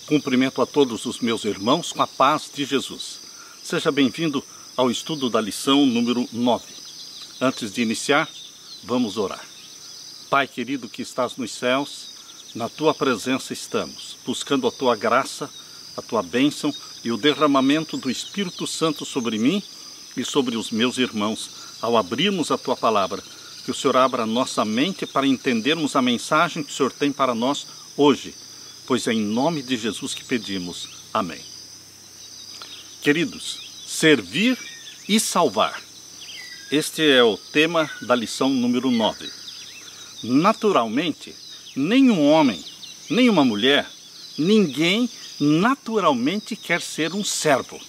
Cumprimento a todos os meus irmãos com a paz de Jesus. Seja bem-vindo ao estudo da lição número 9. Antes de iniciar, vamos orar. Pai querido que estás nos céus, na Tua presença estamos, buscando a Tua graça, a Tua bênção e o derramamento do Espírito Santo sobre mim e sobre os meus irmãos, ao abrirmos a Tua palavra. Que o Senhor abra nossa mente para entendermos a mensagem que o Senhor tem para nós hoje, pois é em nome de Jesus que pedimos. Amém. Queridos, servir e salvar. Este é o tema da lição número 9. Naturalmente, nenhum homem, nenhuma mulher, ninguém naturalmente quer ser um servo.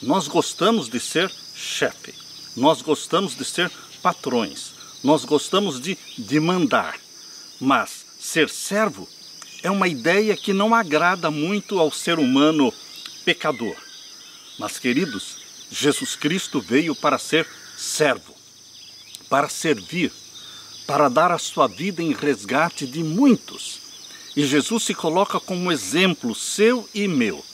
Nós gostamos de ser chefe, nós gostamos de ser patrões, nós gostamos de mandar, mas ser servo é uma ideia que não agrada muito ao ser humano pecador. Mas, queridos, Jesus Cristo veio para ser servo, para servir, para dar a sua vida em resgate de muitos. E Jesus se coloca como exemplo seu e meu.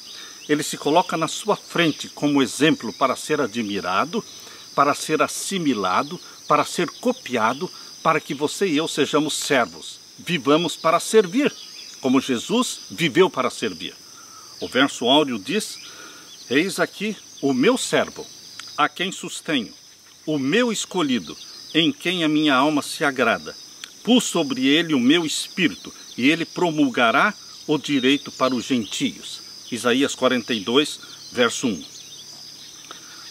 Ele se coloca na sua frente como exemplo para ser admirado, para ser assimilado, para ser copiado, para que você e eu sejamos servos, vivamos para servir, como Jesus viveu para servir. O verso áureo diz: eis aqui o meu servo, a quem sustenho, o meu escolhido, em quem a minha alma se agrada. Pus sobre ele o meu espírito, e ele promulgará o direito para os gentios. Isaías 42, verso 1.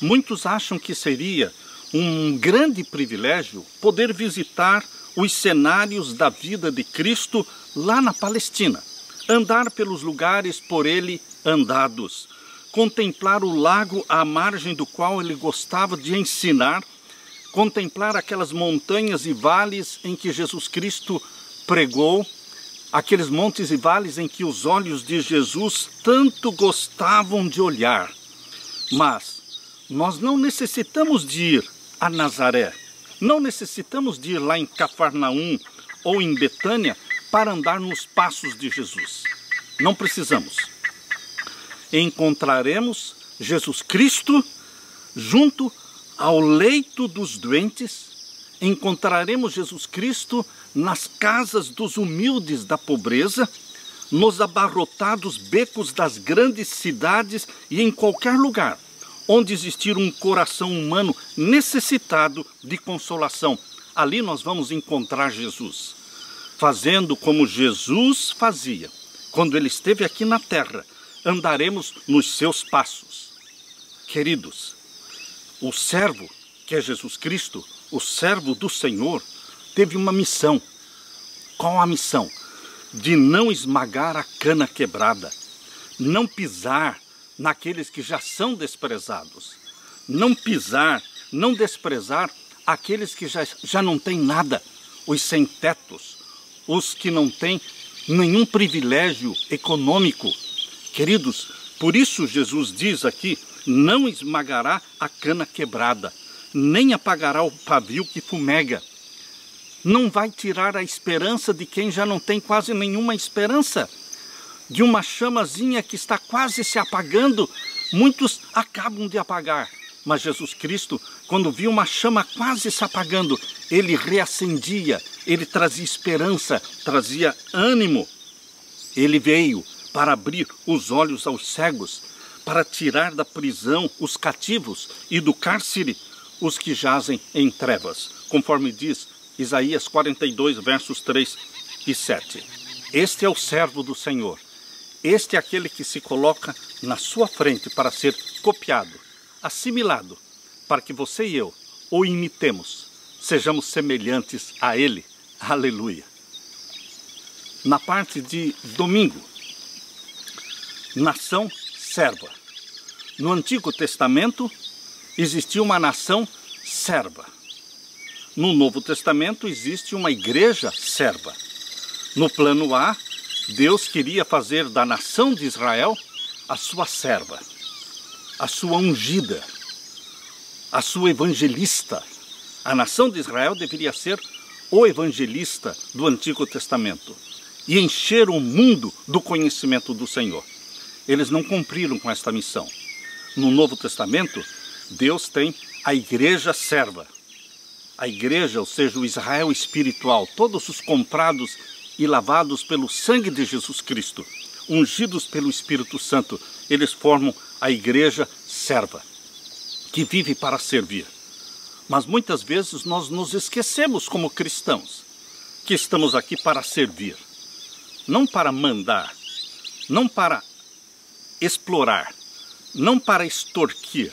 Muitos acham que seria um grande privilégio poder visitar os cenários da vida de Cristo lá na Palestina, andar pelos lugares por ele andados, contemplar o lago à margem do qual ele gostava de ensinar, contemplar aquelas montanhas e vales em que Jesus Cristo pregou, aqueles montes e vales em que os olhos de Jesus tanto gostavam de olhar. Mas nós não necessitamos de ir a Nazaré, não necessitamos de ir lá em Cafarnaum ou em Betânia para andar nos passos de Jesus. Não precisamos. Encontraremos Jesus Cristo junto ao leito dos doentes, encontraremos Jesus Cristo nas casas dos humildes da pobreza, nos abarrotados becos das grandes cidades e em qualquer lugar onde existir um coração humano necessitado de consolação. Ali nós vamos encontrar Jesus, fazendo como Jesus fazia. Quando ele esteve aqui na terra, andaremos nos seus passos. Queridos, o servo, que é Jesus Cristo, o servo do Senhor, teve uma missão. Qual a missão? De não esmagar a cana quebrada, não pisar naqueles que já são desprezados, não pisar, não desprezar aqueles que já não têm nada, os sem-tetos, os que não têm nenhum privilégio econômico. Queridos, por isso Jesus diz aqui: não esmagará a cana quebrada, nem apagará o pavio que fumega. Não vai tirar a esperança de quem já não tem quase nenhuma esperança. De uma chamazinha que está quase se apagando, muitos acabam de apagar. Mas Jesus Cristo, quando viu uma chama quase se apagando, ele reacendia, ele trazia esperança, trazia ânimo. Ele veio para abrir os olhos aos cegos, para tirar da prisão os cativos e do cárcere os que jazem em trevas, conforme diz Isaías 42, versos 3 e 7. Este é o servo do Senhor. Este é aquele que se coloca na sua frente para ser copiado, assimilado, para que você e eu o imitemos, sejamos semelhantes a ele. Aleluia! Na parte de domingo, nação serva. No Antigo Testamento existia uma nação serva. No Novo Testamento existe uma igreja serva. No plano A, Deus queria fazer da nação de Israel a sua serva, a sua ungida, a sua evangelista. A nação de Israel deveria ser o evangelista do Antigo Testamento. e encher o mundo do conhecimento do Senhor. Eles não cumpriram com esta missão. No Novo Testamento, Deus tem a igreja serva. A igreja, ou seja, o Israel espiritual, todos os comprados e lavados pelo sangue de Jesus Cristo, ungidos pelo Espírito Santo, eles formam a igreja serva, que vive para servir. Mas muitas vezes nós nos esquecemos como cristãos, que estamos aqui para servir, não para mandar, não para explorar, não para extorquir,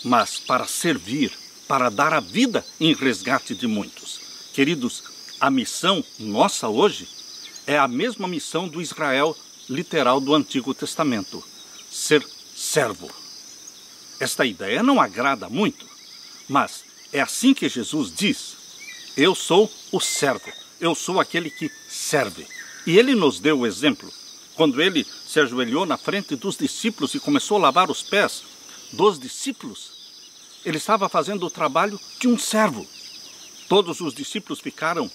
mas para servir, para dar a vida em resgate de muitos. Queridos, a missão nossa hoje é a mesma missão do Israel literal do Antigo Testamento, ser servo. Esta ideia não agrada muito, mas é assim que Jesus diz: eu sou o servo, eu sou aquele que serve. E ele nos deu o exemplo, quando ele se ajoelhou na frente dos discípulos e começou a lavar os pés dos discípulos. Ele estava fazendo o trabalho de um servo. Todos os discípulos ficaram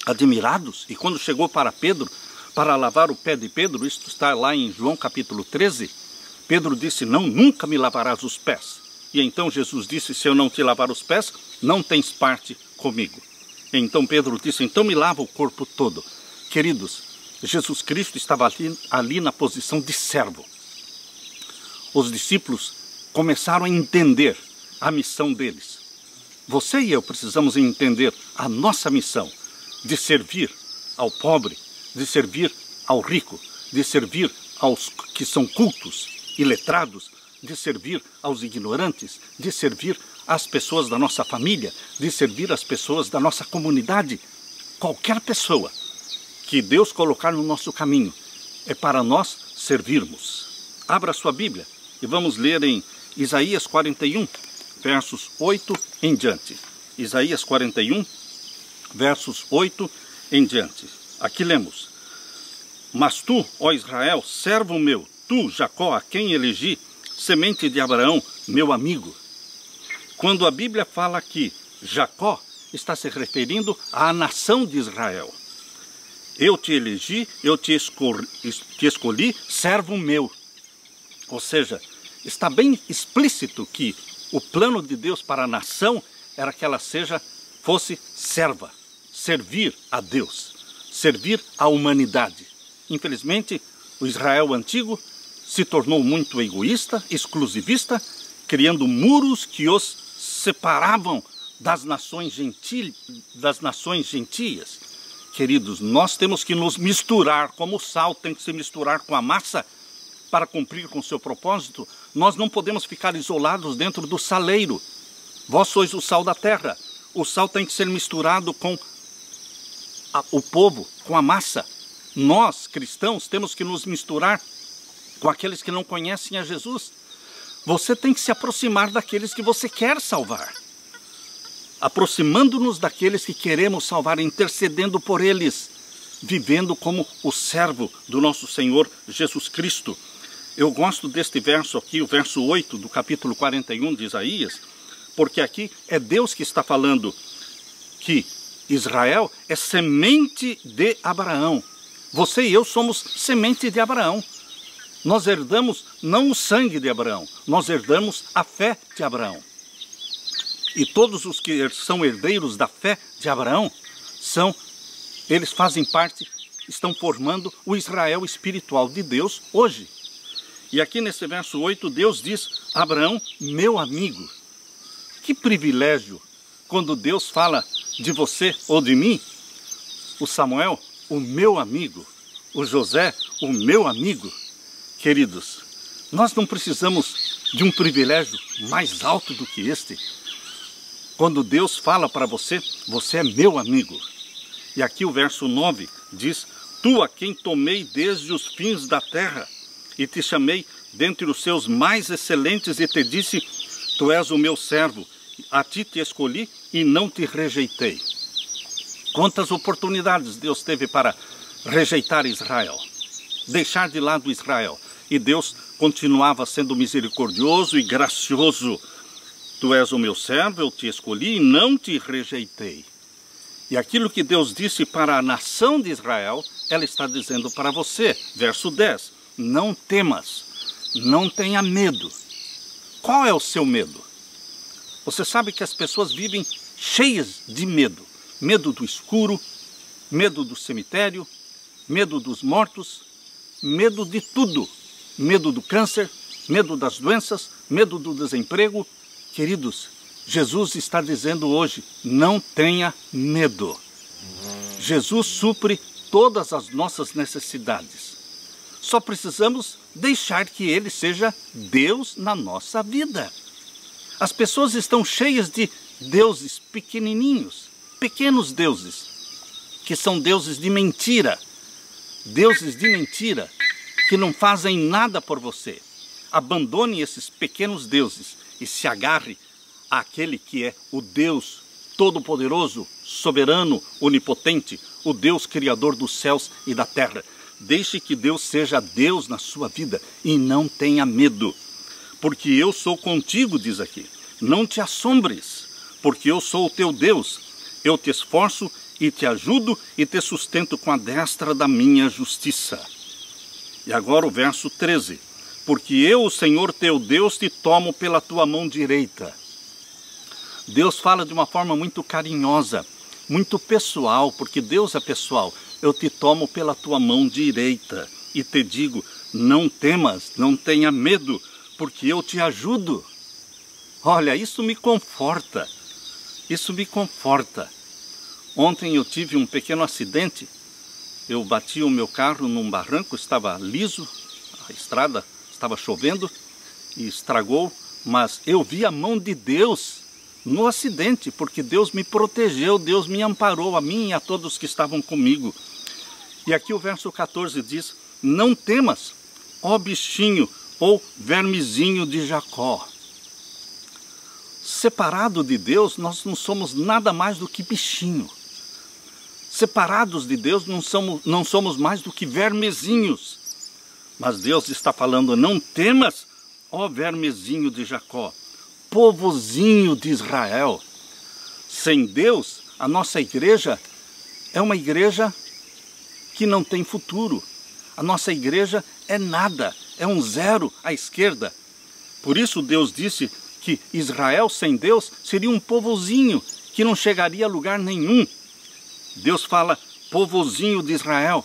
admirados, e quando chegou para Pedro, para lavar o pé de Pedro, isto está lá em João capítulo 13, Pedro disse: não, nunca me lavarás os pés. E então Jesus disse: se eu não te lavar os pés, não tens parte comigo. Então Pedro disse: então me lava o corpo todo. Queridos, Jesus Cristo estava ali na posição de servo. Os discípulos começaram a entender a missão deles. Você e eu precisamos entender a nossa missão de servir ao pobre, de servir ao rico, de servir aos que são cultos e letrados, de servir aos ignorantes, de servir às pessoas da nossa família, de servir às pessoas da nossa comunidade. Qualquer pessoa que Deus colocar no nosso caminho é para nós servirmos. Abra sua Bíblia e vamos ler em Isaías 41, versos 8 em diante. Isaías 41, versos 8 em diante. Aqui lemos: mas tu, ó Israel, servo meu, tu, Jacó, a quem elegi, semente de Abraão, meu amigo. Quando a Bíblia fala que Jacó, está se referindo à nação de Israel. Eu te elegi, eu te escolhi, servo meu. Ou seja, está bem explícito que o plano de Deus para a nação era que ela fosse serva, servir a Deus, servir a humanidade. Infelizmente, o Israel antigo se tornou muito egoísta, exclusivista, criando muros que os separavam das nações gentias. Queridos, nós temos que nos misturar, como o sal tem que se misturar com a massa para cumprir com o seu propósito. Nós não podemos ficar isolados dentro do saleiro. Vós sois o sal da terra. O sal tem que ser misturado com o povo, com a massa. Nós, cristãos, temos que nos misturar com aqueles que não conhecem a Jesus. Você tem que se aproximar daqueles que você quer salvar. Aproximando-nos daqueles que queremos salvar, intercedendo por eles, vivendo como o servo do nosso Senhor Jesus Cristo. Eu gosto deste verso aqui, o verso 8 do capítulo 41 de Isaías, porque aqui é Deus que está falando que Israel é semente de Abraão. Você e eu somos semente de Abraão. Nós herdamos não o sangue de Abraão, nós herdamos a fé de Abraão. E todos os que são herdeiros da fé de Abraão, eles fazem parte, estão formando o Israel espiritual de Deus hoje. E aqui nesse verso 8, Deus diz: Abraão, meu amigo. Que privilégio quando Deus fala de você ou de mim. O Samuel, o meu amigo. O José, o meu amigo. Queridos, nós não precisamos de um privilégio mais alto do que este. Quando Deus fala para você, você é meu amigo. E aqui o verso 9 diz: tu a quem tomei desde os fins da terra, e te chamei dentre os seus mais excelentes, e te disse: tu és o meu servo, a ti te escolhi e não te rejeitei. Quantas oportunidades Deus teve para rejeitar Israel, deixar de lado Israel, e Deus continuava sendo misericordioso e gracioso. Tu és o meu servo, eu te escolhi e não te rejeitei. E aquilo que Deus disse para a nação de Israel, ela está dizendo para você, verso 10, não temas, não tenha medo. Qual é o seu medo? Você sabe que as pessoas vivem cheias de medo. Medo do escuro, medo do cemitério, medo dos mortos, medo de tudo. Medo do câncer, medo das doenças, medo do desemprego. Queridos, Jesus está dizendo hoje, não tenha medo. Jesus supre todas as nossas necessidades. Só precisamos deixar que Ele seja Deus na nossa vida. As pessoas estão cheias de deuses pequenininhos, pequenos deuses, que são deuses de mentira. Deuses de mentira, que não fazem nada por você. Abandone esses pequenos deuses e se agarre àquele que é o Deus Todo-Poderoso, soberano, onipotente, o Deus Criador dos céus e da terra. Deixe que Deus seja Deus na sua vida e não tenha medo, porque eu sou contigo, diz aqui. Não te assombres, porque eu sou o teu Deus. Eu te esforço e te ajudo e te sustento com a destra da minha justiça. E agora o verso 13. Porque eu, o Senhor teu Deus, te tomo pela tua mão direita. Deus fala de uma forma muito carinhosa, muito pessoal, porque Deus é pessoal. Eu te tomo pela tua mão direita e te digo, não temas, não tenha medo, porque eu te ajudo. Olha, isso me conforta, isso me conforta. Ontem eu tive um pequeno acidente, eu bati o meu carro num barranco, estava liso, a estrada estava chovendo e estragou, mas eu vi a mão de Deus no acidente, porque Deus me protegeu, Deus me amparou, a mim e a todos que estavam comigo. E aqui o verso 14 diz, não temas, ó bichinho ou vermezinho de Jacó. Separado de Deus, nós não somos nada mais do que bichinho. Separados de Deus, não somos mais do que vermezinhos. Mas Deus está falando, não temas, ó vermezinho de Jacó, povozinho de Israel. Sem Deus, a nossa igreja é uma igreja que não tem futuro. A nossa igreja é nada, é um zero à esquerda. Por isso Deus disse que Israel sem Deus seria um povozinho que não chegaria a lugar nenhum. Deus fala, povozinho de Israel.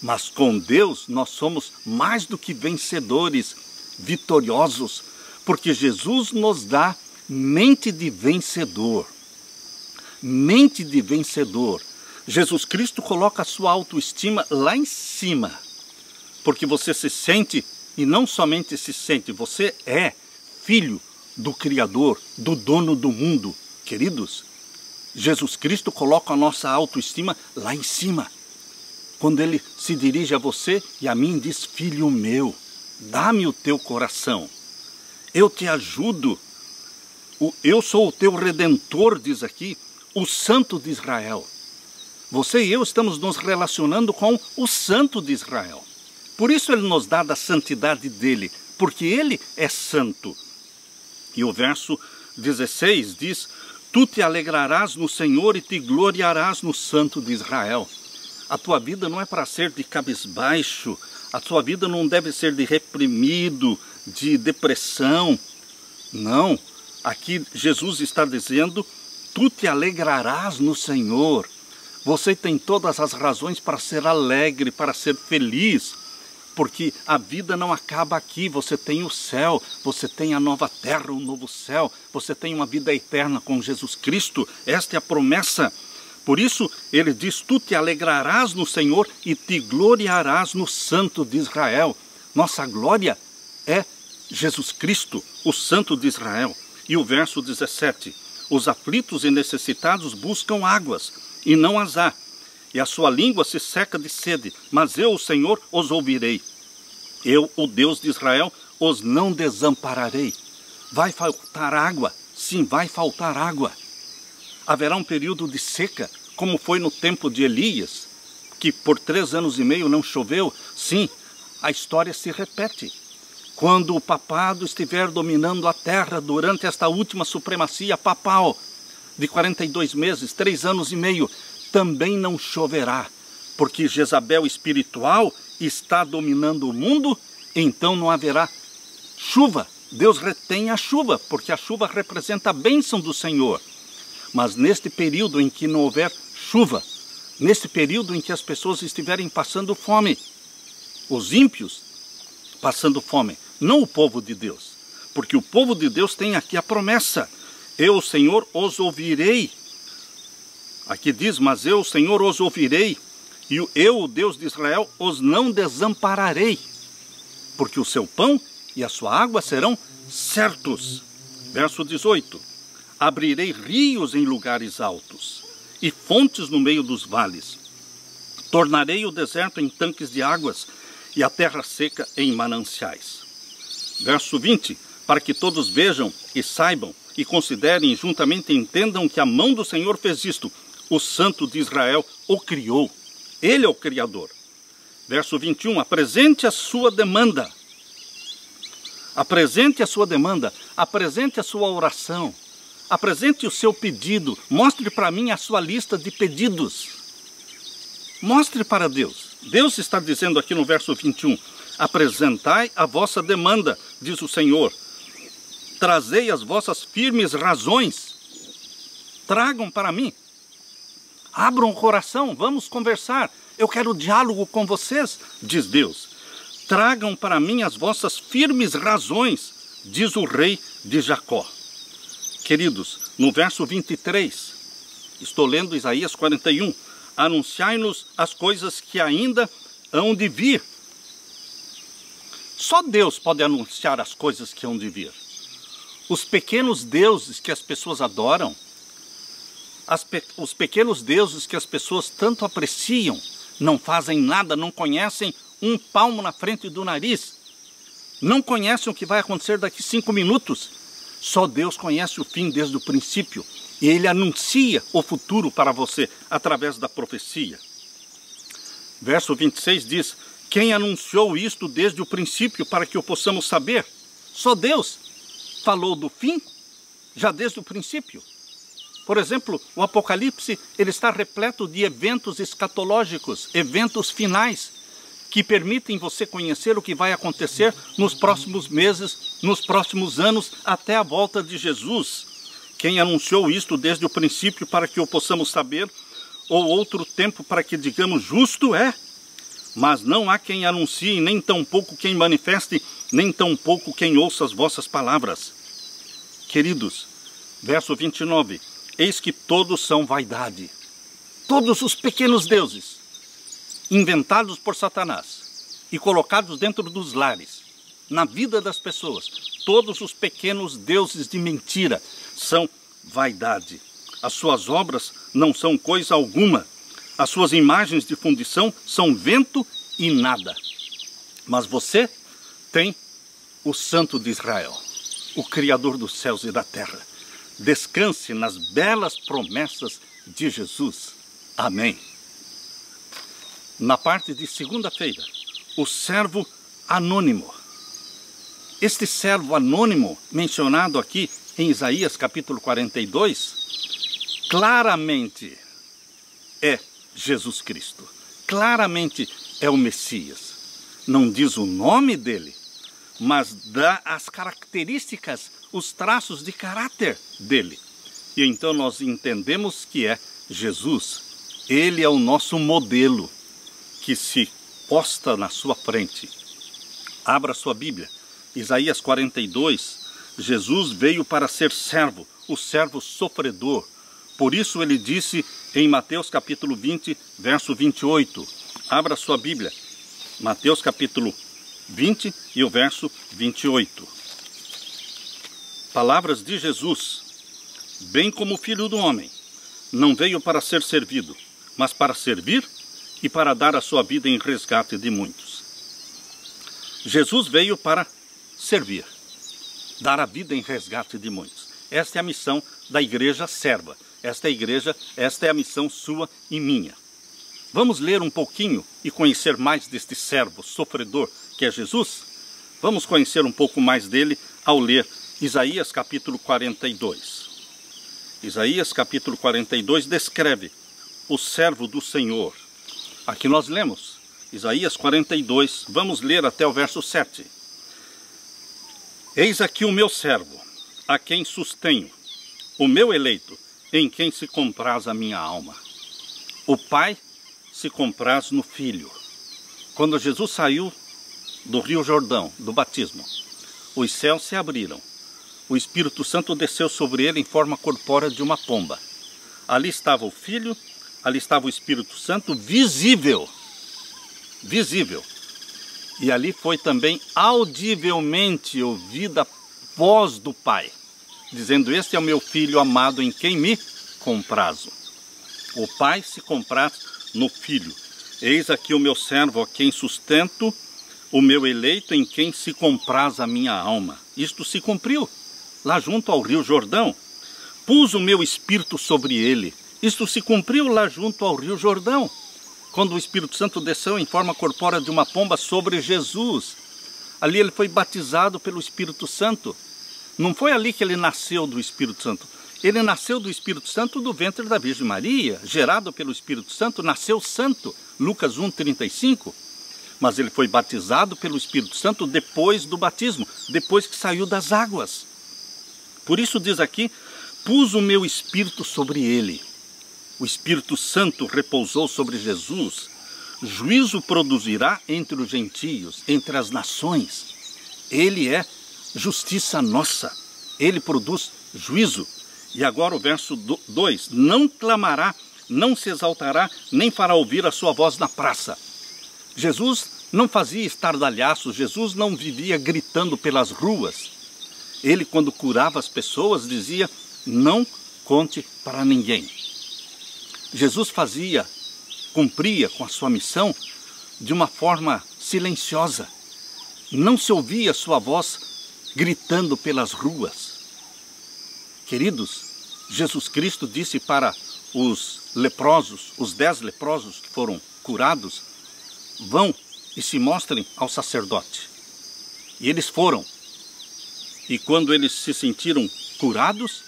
Mas com Deus nós somos mais do que vencedores, vitoriosos, porque Jesus nos dá mente de vencedor. Mente de vencedor. Jesus Cristo coloca a sua autoestima lá em cima, porque você se sente, e não somente se sente, você é filho do Criador, do dono do mundo. Queridos, Jesus Cristo coloca a nossa autoestima lá em cima. Quando Ele se dirige a você e a mim diz, filho meu, dá-me o teu coração. Eu te ajudo. Eu sou o teu redentor, diz aqui, o Santo de Israel. Você e eu estamos nos relacionando com o Santo de Israel. Por isso Ele nos dá da santidade dEle, porque Ele é santo. E o verso 16 diz, tu te alegrarás no Senhor e te gloriarás no Santo de Israel. A tua vida não é para ser de cabisbaixo, a tua vida não deve ser de reprimido, de depressão. Não, aqui Jesus está dizendo, tu te alegrarás no Senhor. Você tem todas as razões para ser alegre, para ser feliz, porque a vida não acaba aqui. Você tem o céu, você tem a nova terra, o novo céu, você tem uma vida eterna com Jesus Cristo. Esta é a promessa. Por isso ele diz, tu te alegrarás no Senhor e te gloriarás no Santo de Israel. Nossa glória é Jesus Cristo, o Santo de Israel. E o verso 17, os aflitos e necessitados buscam águas, e não as há, e a sua língua se seca de sede, mas eu, o Senhor, os ouvirei. Eu, o Deus de Israel, os não desampararei. Vai faltar água? Sim, vai faltar água. Haverá um período de seca, como foi no tempo de Elias, que por 3 anos e meio não choveu. Sim, a história se repete. Quando o papado estiver dominando a terra durante esta última supremacia papal, de 42 meses, 3 anos e meio, também não choverá. porque Jezabel espiritual está dominando o mundo, então não haverá chuva. Deus retém a chuva, porque a chuva representa a bênção do Senhor. Mas neste período em que não houver chuva, neste período em que as pessoas estiverem passando fome, os ímpios passando fome, não o povo de Deus, porque o povo de Deus tem aqui a promessa: eu, o Senhor, os ouvirei. Aqui diz, mas eu, o Senhor, os ouvirei, e eu, o Deus de Israel, os não desampararei, porque o seu pão e a sua água serão certos. Verso 18: abrirei rios em lugares altos e fontes no meio dos vales. Tornarei o deserto em tanques de águas e a terra seca em mananciais. Verso 20: para que todos vejam e saibam e considerem e juntamente entendam que a mão do Senhor fez isto. O Santo de Israel o criou. Ele é o Criador. Verso 21: apresente a sua demanda. Apresente a sua demanda, apresente a sua oração, apresente o seu pedido, mostre para mim a sua lista de pedidos. Mostre para Deus. Deus está dizendo aqui no verso 21, apresentai a vossa demanda, diz o Senhor. Trazei as vossas firmes razões. Tragam para mim. Abram o coração, vamos conversar. Eu quero diálogo com vocês, diz Deus. Tragam para mim as vossas firmes razões, diz o rei de Jacó. Queridos, no verso 23, estou lendo Isaías 41, anunciai-nos as coisas que ainda hão de vir. Só Deus pode anunciar as coisas que hão de vir. Os pequenos deuses que as pessoas adoram, os pequenos deuses que as pessoas tanto apreciam, não fazem nada, não conhecem um palmo na frente do nariz, não conhecem o que vai acontecer daqui 5 minutos. Só Deus conhece o fim desde o princípio, e Ele anuncia o futuro para você através da profecia. Verso 26 diz, quem anunciou isto desde o princípio para que o possamos saber? Só Deus falou do fim já desde o princípio. Por exemplo, o Apocalipse ele está repleto de eventos escatológicos, eventos finais, que permitem você conhecer o que vai acontecer nos próximos meses, nos próximos anos, até a volta de Jesus. Quem anunciou isto desde o princípio para que o possamos saber, ou outro tempo para que digamos justo é, mas não há quem anuncie, nem tampouco quem manifeste, nem tampouco quem ouça as vossas palavras. Queridos, verso 29, eis que todos são vaidade. Todos os pequenos deuses, inventados por Satanás e colocados dentro dos lares, na vida das pessoas, todos os pequenos deuses de mentira são vaidade. As suas obras não são coisa alguma, as suas imagens de fundição são vento e nada. Mas você tem o Santo de Israel, o Criador dos céus e da terra. Descanse nas belas promessas de Jesus. Amém. Na parte de segunda-feira, o servo anônimo. Este servo anônimo, mencionado aqui em Isaías capítulo 42, claramente é Jesus Cristo. Claramente é o Messias. Não diz o nome dele, mas dá as características, os traços de caráter dele. E então nós entendemos que é Jesus. Ele é o nosso modelo que se posta na sua frente. Abra sua Bíblia. Isaías 42. Jesus veio para ser servo, o servo sofredor. Por isso ele disse em Mateus capítulo 20, verso 28. Abra sua Bíblia. Mateus capítulo 20 e o verso 28. Palavras de Jesus. Bem como o Filho do Homem, não veio para ser servido, mas para servir e para dar a sua vida em resgate de muitos. Jesus veio para servir, dar a vida em resgate de muitos. Esta é a missão da igreja serva. Esta é a missão sua e minha. Vamos ler um pouquinho e conhecer mais deste servo sofredor que é Jesus? Vamos conhecer um pouco mais dele ao ler Isaías capítulo 42. Isaías capítulo 42 descreve o servo do Senhor. Aqui nós lemos Isaías 42, vamos ler até o verso 7. Eis aqui o meu servo, a quem sustenho, o meu eleito, em quem se compraz a minha alma. O Pai se compraz no Filho. Quando Jesus saiu do Rio Jordão, do batismo, os céus se abriram. O Espírito Santo desceu sobre ele em forma corpórea de uma pomba. Ali estava o Filho, ali estava o Espírito Santo, visível. E ali foi também audivelmente ouvida a voz do Pai, dizendo: este é o meu Filho amado em quem me comprazo. O Pai se compraz no Filho. Eis aqui o meu servo, a quem sustento, o meu eleito, em quem se compraz a minha alma. Isto se cumpriu lá junto ao Rio Jordão. Pus o meu Espírito sobre ele. Isto se cumpriu lá junto ao Rio Jordão, quando o Espírito Santo desceu em forma corpórea de uma pomba sobre Jesus. Ali ele foi batizado pelo Espírito Santo. Não foi ali que ele nasceu do Espírito Santo. Ele nasceu do Espírito Santo do ventre da Virgem Maria, gerado pelo Espírito Santo, nasceu santo, Lucas 1,35. Mas ele foi batizado pelo Espírito Santo depois do batismo, depois que saiu das águas. Por isso diz aqui: pus o meu Espírito sobre ele. O Espírito Santo repousou sobre Jesus. Juízo produzirá entre os gentios, entre as nações. Ele é justiça nossa. Ele produz juízo. E agora o verso 2. Não clamará, não se exaltará, nem fará ouvir a sua voz na praça. Jesus não fazia estardalhaços. Jesus não vivia gritando pelas ruas. Ele, quando curava as pessoas, dizia: não conte para ninguém. Jesus cumpria com a sua missão de uma forma silenciosa. Não se ouvia sua voz gritando pelas ruas. Queridos, Jesus Cristo disse para os leprosos, os 10 leprosos que foram curados: vão e se mostrem ao sacerdote. E eles foram. E quando eles se sentiram curados,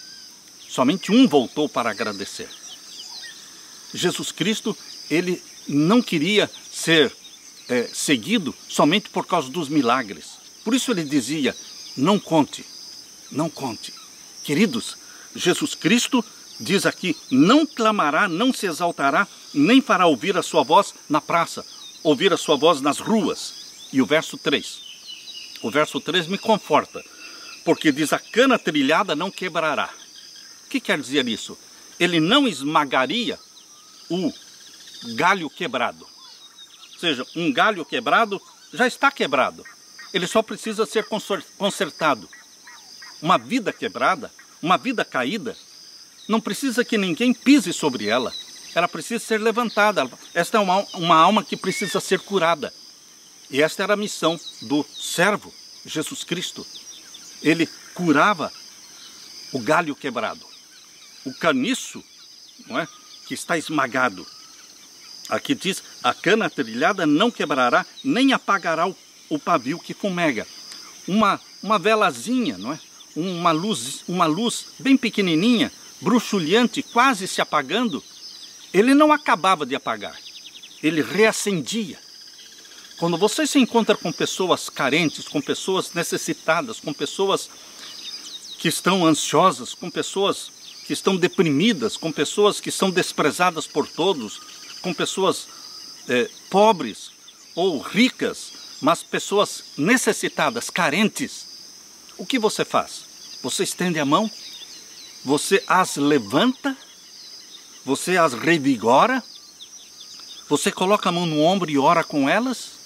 somente um voltou para agradecer. Jesus Cristo, ele não queria ser seguido somente por causa dos milagres. Por isso ele dizia: não conte, não conte. Queridos, Jesus Cristo diz aqui: não clamará, não se exaltará, nem fará ouvir a sua voz na praça, ouvir a sua voz nas ruas. E o verso 3. O verso 3 me conforta, porque diz: a cana trilhada não quebrará. O que quer dizer isso? Ele não esmagaria o galho quebrado. Ou seja, um galho quebrado já está quebrado. Ele só precisa ser consertado. Uma vida quebrada, uma vida caída, não precisa que ninguém pise sobre ela. Ela precisa ser levantada. Esta é uma alma que precisa ser curada. E esta era a missão do servo, Jesus Cristo. Ele curava o galho quebrado, o caniço, não é, que está esmagado. Aqui diz: a cana trilhada não quebrará, nem apagará o pavio que fumega. Uma velazinha, não é? Uma luz bem pequenininha, bruxuleante, quase se apagando. Ele não acabava de apagar, ele reacendia. Quando você se encontra com pessoas carentes, com pessoas necessitadas, com pessoas que estão ansiosas, com pessoas que estão deprimidas, com pessoas que são desprezadas por todos, com pessoas pobres ou ricas, mas pessoas necessitadas, carentes, o que você faz? Você estende a mão, você as levanta, você as revigora, você coloca a mão no ombro e ora com elas.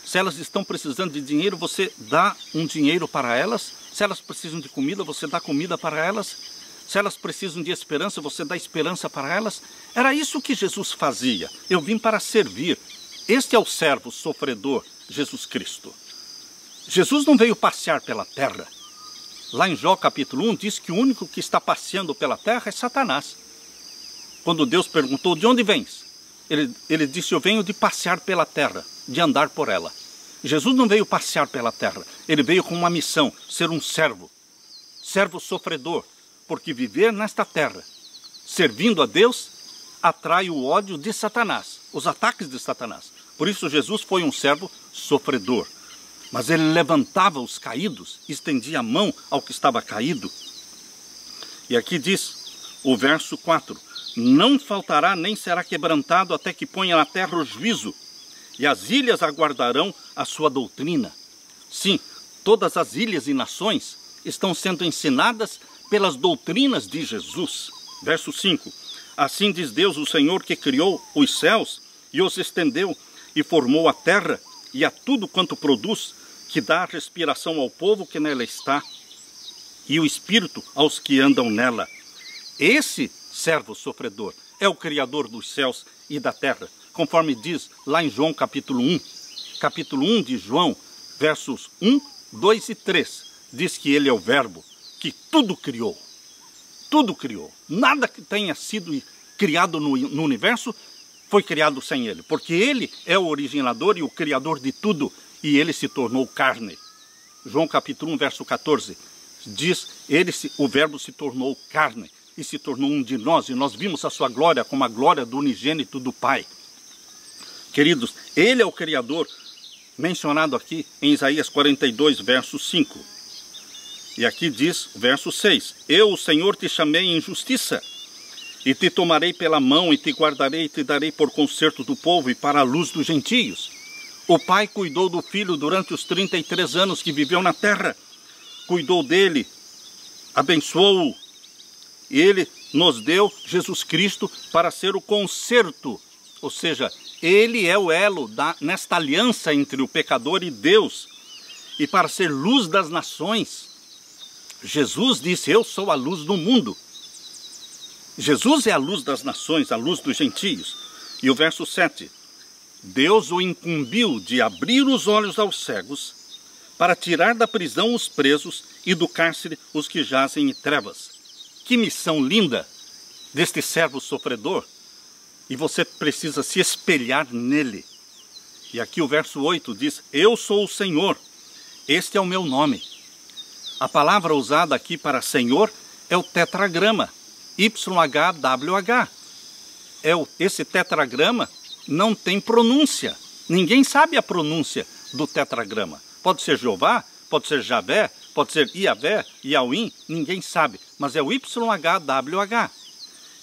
Se elas estão precisando de dinheiro, você dá um dinheiro para elas. Se elas precisam de comida, você dá comida para elas. Se elas precisam de esperança, você dá esperança para elas. Era isso que Jesus fazia. Eu vim para servir. Este é o servo sofredor, Jesus Cristo. Jesus não veio passear pela terra. Lá em Jó capítulo 1 diz que o único que está passeando pela terra é Satanás. Quando Deus perguntou: de onde vens? Ele disse: eu venho de passear pela terra, de andar por ela. Jesus não veio passear pela terra. Ele veio com uma missão: ser um servo. Servo sofredor. Porque viver nesta terra, servindo a Deus, atrai o ódio de Satanás. os ataques de Satanás. Por isso Jesus foi um servo sofredor. Mas ele levantava os caídos, estendia a mão ao que estava caído. E aqui diz o verso 4: não faltará nem será quebrantado até que ponha na terra o juízo, e as ilhas aguardarão a sua doutrina. Sim, todas as ilhas e nações estão sendo ensinadas pelas doutrinas de Jesus. Verso 5: assim diz Deus, o Senhor, que criou os céus e os estendeu, e formou a terra e a tudo quanto produz, que dá respiração ao povo que nela está, e o espírito aos que andam nela. Esse servo sofredor é o Criador dos céus e da terra, conforme diz lá em João capítulo 1. Capítulo 1 de João, versos 1, 2 e 3. Diz que ele é o verbo que tudo criou. Tudo criou. Nada que tenha sido criado no universo foi criado sem ele, porque ele é o originador e o criador de tudo, e ele se tornou carne. João capítulo 1, verso 14, diz, o verbo se tornou carne, e se tornou um de nós, e nós vimos a sua glória como a glória do unigênito do Pai. Queridos, ele é o Criador, mencionado aqui em Isaías 42, verso 5. E aqui diz, verso 6, eu, o Senhor, te chamei em justiça, e te tomarei pela mão, e te guardarei, e te darei por conserto do povo, e para a luz dos gentios. O Pai cuidou do Filho durante os 33 anos que viveu na terra, cuidou dele, abençoou-o, e ele nos deu Jesus Cristo para ser o conserto, ou seja, ele é o elo nesta aliança entre o pecador e Deus, e para ser luz das nações. Jesus disse, eu sou a luz do mundo. Jesus é a luz das nações, a luz dos gentios. E o verso 7, Deus o incumbiu de abrir os olhos aos cegos, para tirar da prisão os presos e do cárcere os que jazem em trevas. Que missão linda deste servo sofredor, e você precisa se espelhar nele. E aqui o verso 8 diz, eu sou o Senhor, este é o meu nome. A palavra usada aqui para Senhor é o tetragrama, YHWH. Esse tetragrama não tem pronúncia, ninguém sabe a pronúncia do tetragrama. Pode ser Jeová, pode ser Javé, pode ser Iavé, Iauim, ninguém sabe, mas é o YHWH.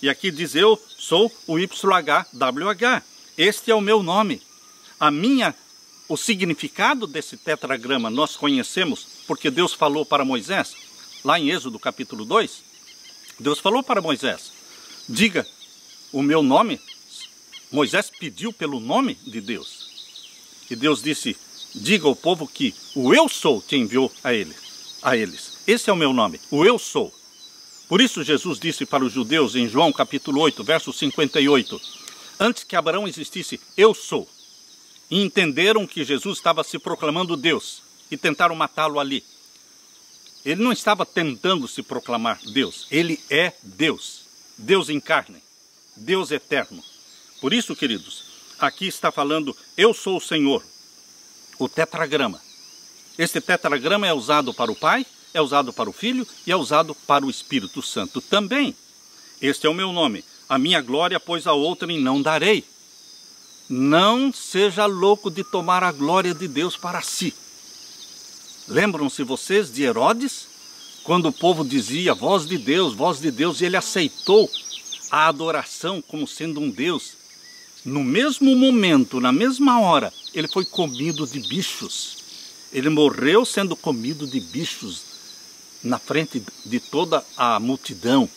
E aqui diz, eu sou o YHWH, este é o meu nome. O significado desse tetragrama nós conhecemos, porque Deus falou para Moisés, lá em Êxodo capítulo 2, Deus falou para Moisés, diga o meu nome. Moisés pediu pelo nome de Deus. E Deus disse, diga ao povo que o eu sou te enviou a eles. Esse é o meu nome, o eu sou. Por isso Jesus disse para os judeus em João capítulo 8, verso 58, antes que Abraão existisse, eu sou. E entenderam que Jesus estava se proclamando Deus e tentaram matá-lo ali. Ele não estava tentando se proclamar Deus, ele é Deus. Deus em carne, Deus eterno. Por isso, queridos, aqui está falando, eu sou o Senhor, o tetragrama. Este tetragrama é usado para o Pai, é usado para o Filho e é usado para o Espírito Santo também. Este é o meu nome, a minha glória, pois a outrem não darei. Não seja louco de tomar a glória de Deus para si. Lembram-se vocês de Herodes? Quando o povo dizia, voz de Deus, e ele aceitou a adoração como sendo um Deus. No mesmo momento, na mesma hora, ele foi comido de bichos. Ele morreu sendo comido de bichos na frente de toda a multidão.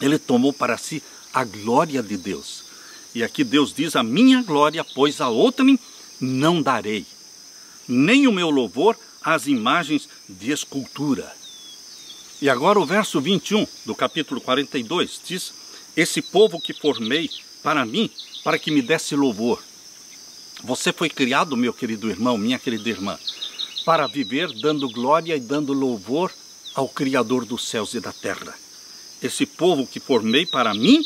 Ele tomou para si a glória de Deus. E aqui Deus diz, a minha glória, pois a outrem não darei, nem o meu louvor às imagens de escultura. E agora o verso 21 do capítulo 42 diz, esse povo que formei para mim, para que me desse louvor. Você foi criado, meu querido irmão, minha querida irmã, para viver dando glória e dando louvor ao Criador dos céus e da terra. Esse povo que formei para mim,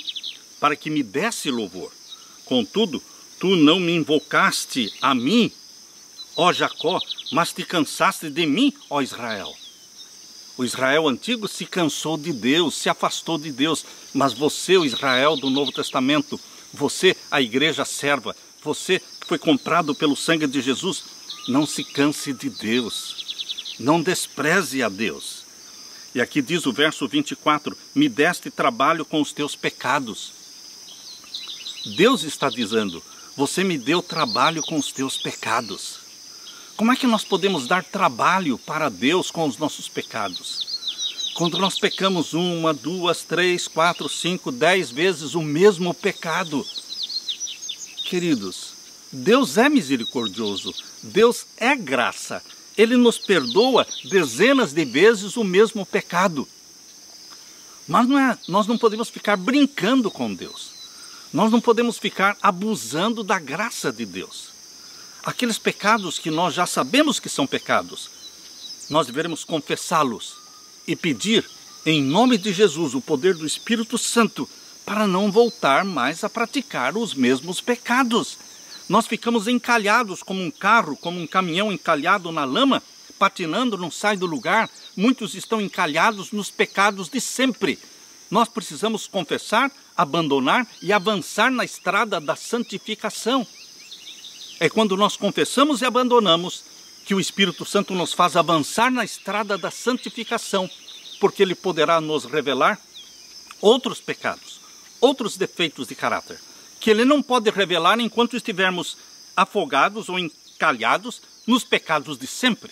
para que me desse louvor. Contudo, tu não me invocaste a mim, ó Jacó, mas te cansaste de mim, ó Israel. O Israel antigo se cansou de Deus, se afastou de Deus, mas você, o Israel do Novo Testamento, você, a igreja serva, você que foi comprado pelo sangue de Jesus, não se canse de Deus, não despreze a Deus. E aqui diz o verso 24, me deste trabalho com os teus pecados. Deus está dizendo, você me deu trabalho com os teus pecados. Como é que nós podemos dar trabalho para Deus com os nossos pecados? Quando nós pecamos 1, 2, 3, 4, 5, 10 vezes o mesmo pecado. Queridos, Deus é misericordioso, Deus é graça. Ele nos perdoa dezenas de vezes o mesmo pecado. Mas nós não podemos ficar brincando com Deus. Nós não podemos ficar abusando da graça de Deus. Aqueles pecados que nós já sabemos que são pecados, nós devemos confessá-los e pedir, em nome de Jesus, o poder do Espírito Santo, para não voltar mais a praticar os mesmos pecados. Nós ficamos encalhados como um carro, como um caminhão encalhado na lama, patinando, não sai do lugar. Muitos estão encalhados nos pecados de sempre. Nós precisamos confessar, abandonar e avançar na estrada da santificação. É quando nós confessamos e abandonamos que o Espírito Santo nos faz avançar na estrada da santificação, porque Ele poderá nos revelar outros pecados, outros defeitos de caráter, que Ele não pode revelar enquanto estivermos afogados ou encalhados nos pecados de sempre.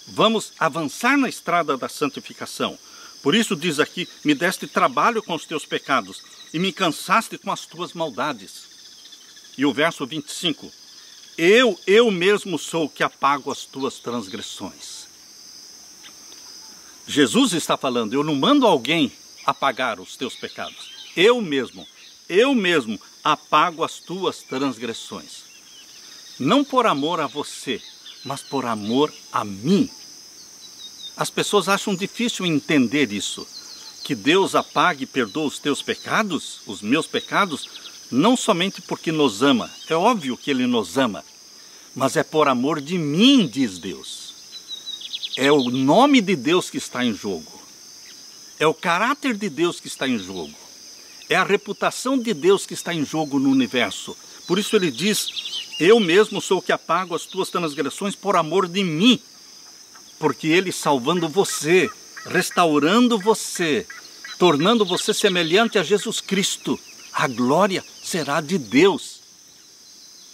Vamos avançar na estrada da santificação. Por isso diz aqui, me deste trabalho com os teus pecados e me cansaste com as tuas maldades. E o verso 25, eu mesmo sou que apago as tuas transgressões. Jesus está falando, eu não mando alguém apagar os teus pecados. Eu mesmo apago as tuas transgressões. Não por amor a você, mas por amor a mim. As pessoas acham difícil entender isso, que Deus apague e perdoa os teus pecados, os meus pecados, não somente porque nos ama, é óbvio que Ele nos ama, mas é por amor de mim, diz Deus. É o nome de Deus que está em jogo, é o caráter de Deus que está em jogo, é a reputação de Deus que está em jogo no universo. Por isso Ele diz, eu mesmo sou o que apago as tuas transgressões por amor de mim, porque Ele salvando você, restaurando você, tornando você semelhante a Jesus Cristo, a glória será de Deus.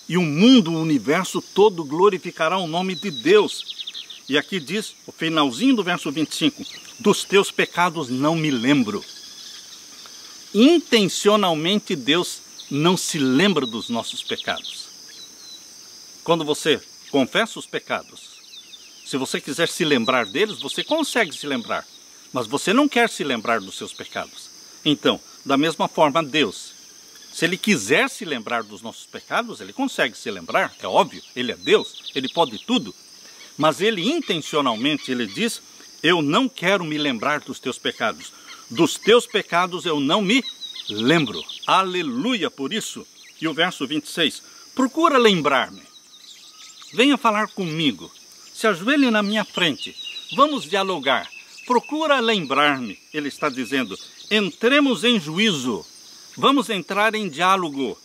E o mundo, o universo todo glorificará o nome de Deus. E aqui diz, o finalzinho do verso 25, dos teus pecados não me lembro. Intencionalmente Deus não se lembra dos nossos pecados. Quando você confessa os pecados, se você quiser se lembrar deles, você consegue se lembrar. Mas você não quer se lembrar dos seus pecados. Então, da mesma forma, Deus, se Ele quiser se lembrar dos nossos pecados, Ele consegue se lembrar, é óbvio, Ele é Deus, Ele pode tudo. Mas Ele intencionalmente, Ele diz, eu não quero me lembrar dos teus pecados. Dos teus pecados eu não me lembro. Aleluia por isso. E o verso 26, procura lembrar-me. Venha falar comigo. Se ajoelhe na minha frente, vamos dialogar, procura lembrar-me, ele está dizendo, entremos em juízo, vamos entrar em diálogo,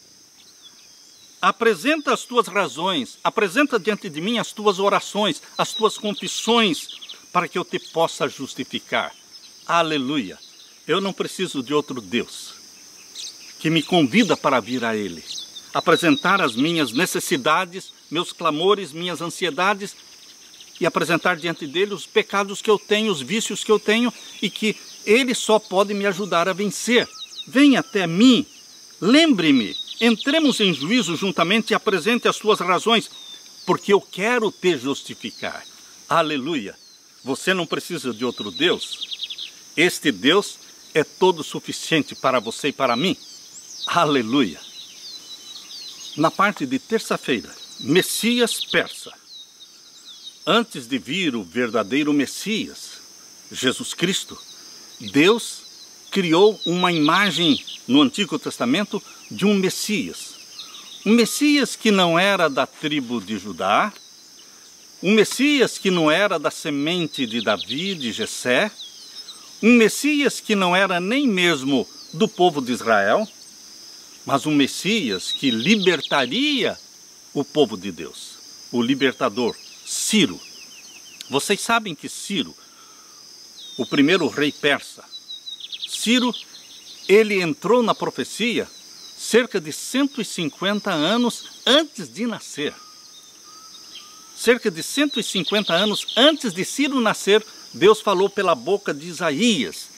apresenta as tuas razões, apresenta diante de mim as tuas orações, as tuas confissões, para que eu te possa justificar. Aleluia, eu não preciso de outro Deus, que me convida para vir a Ele, apresentar as minhas necessidades, meus clamores, minhas ansiedades, e apresentar diante dele os pecados que eu tenho, os vícios que eu tenho, e que Ele só pode me ajudar a vencer. Venha até mim, lembre-me, entremos em juízo juntamente e apresente as tuas razões, porque eu quero te justificar. Aleluia! Você não precisa de outro Deus. Este Deus é todo suficiente para você e para mim. Aleluia! Na parte de terça-feira, Messias persa. Antes de vir o verdadeiro Messias, Jesus Cristo, Deus criou uma imagem no Antigo Testamento de um Messias. Um Messias que não era da tribo de Judá, um Messias que não era da semente de Davi, de Jessé, um Messias que não era nem mesmo do povo de Israel, mas um Messias que libertaria o povo de Deus, o libertador, Ciro. Vocês sabem que Ciro, o primeiro rei persa, Ciro, ele entrou na profecia cerca de 150 anos antes de nascer. Cerca de 150 anos antes de Ciro nascer, Deus falou pela boca de Isaías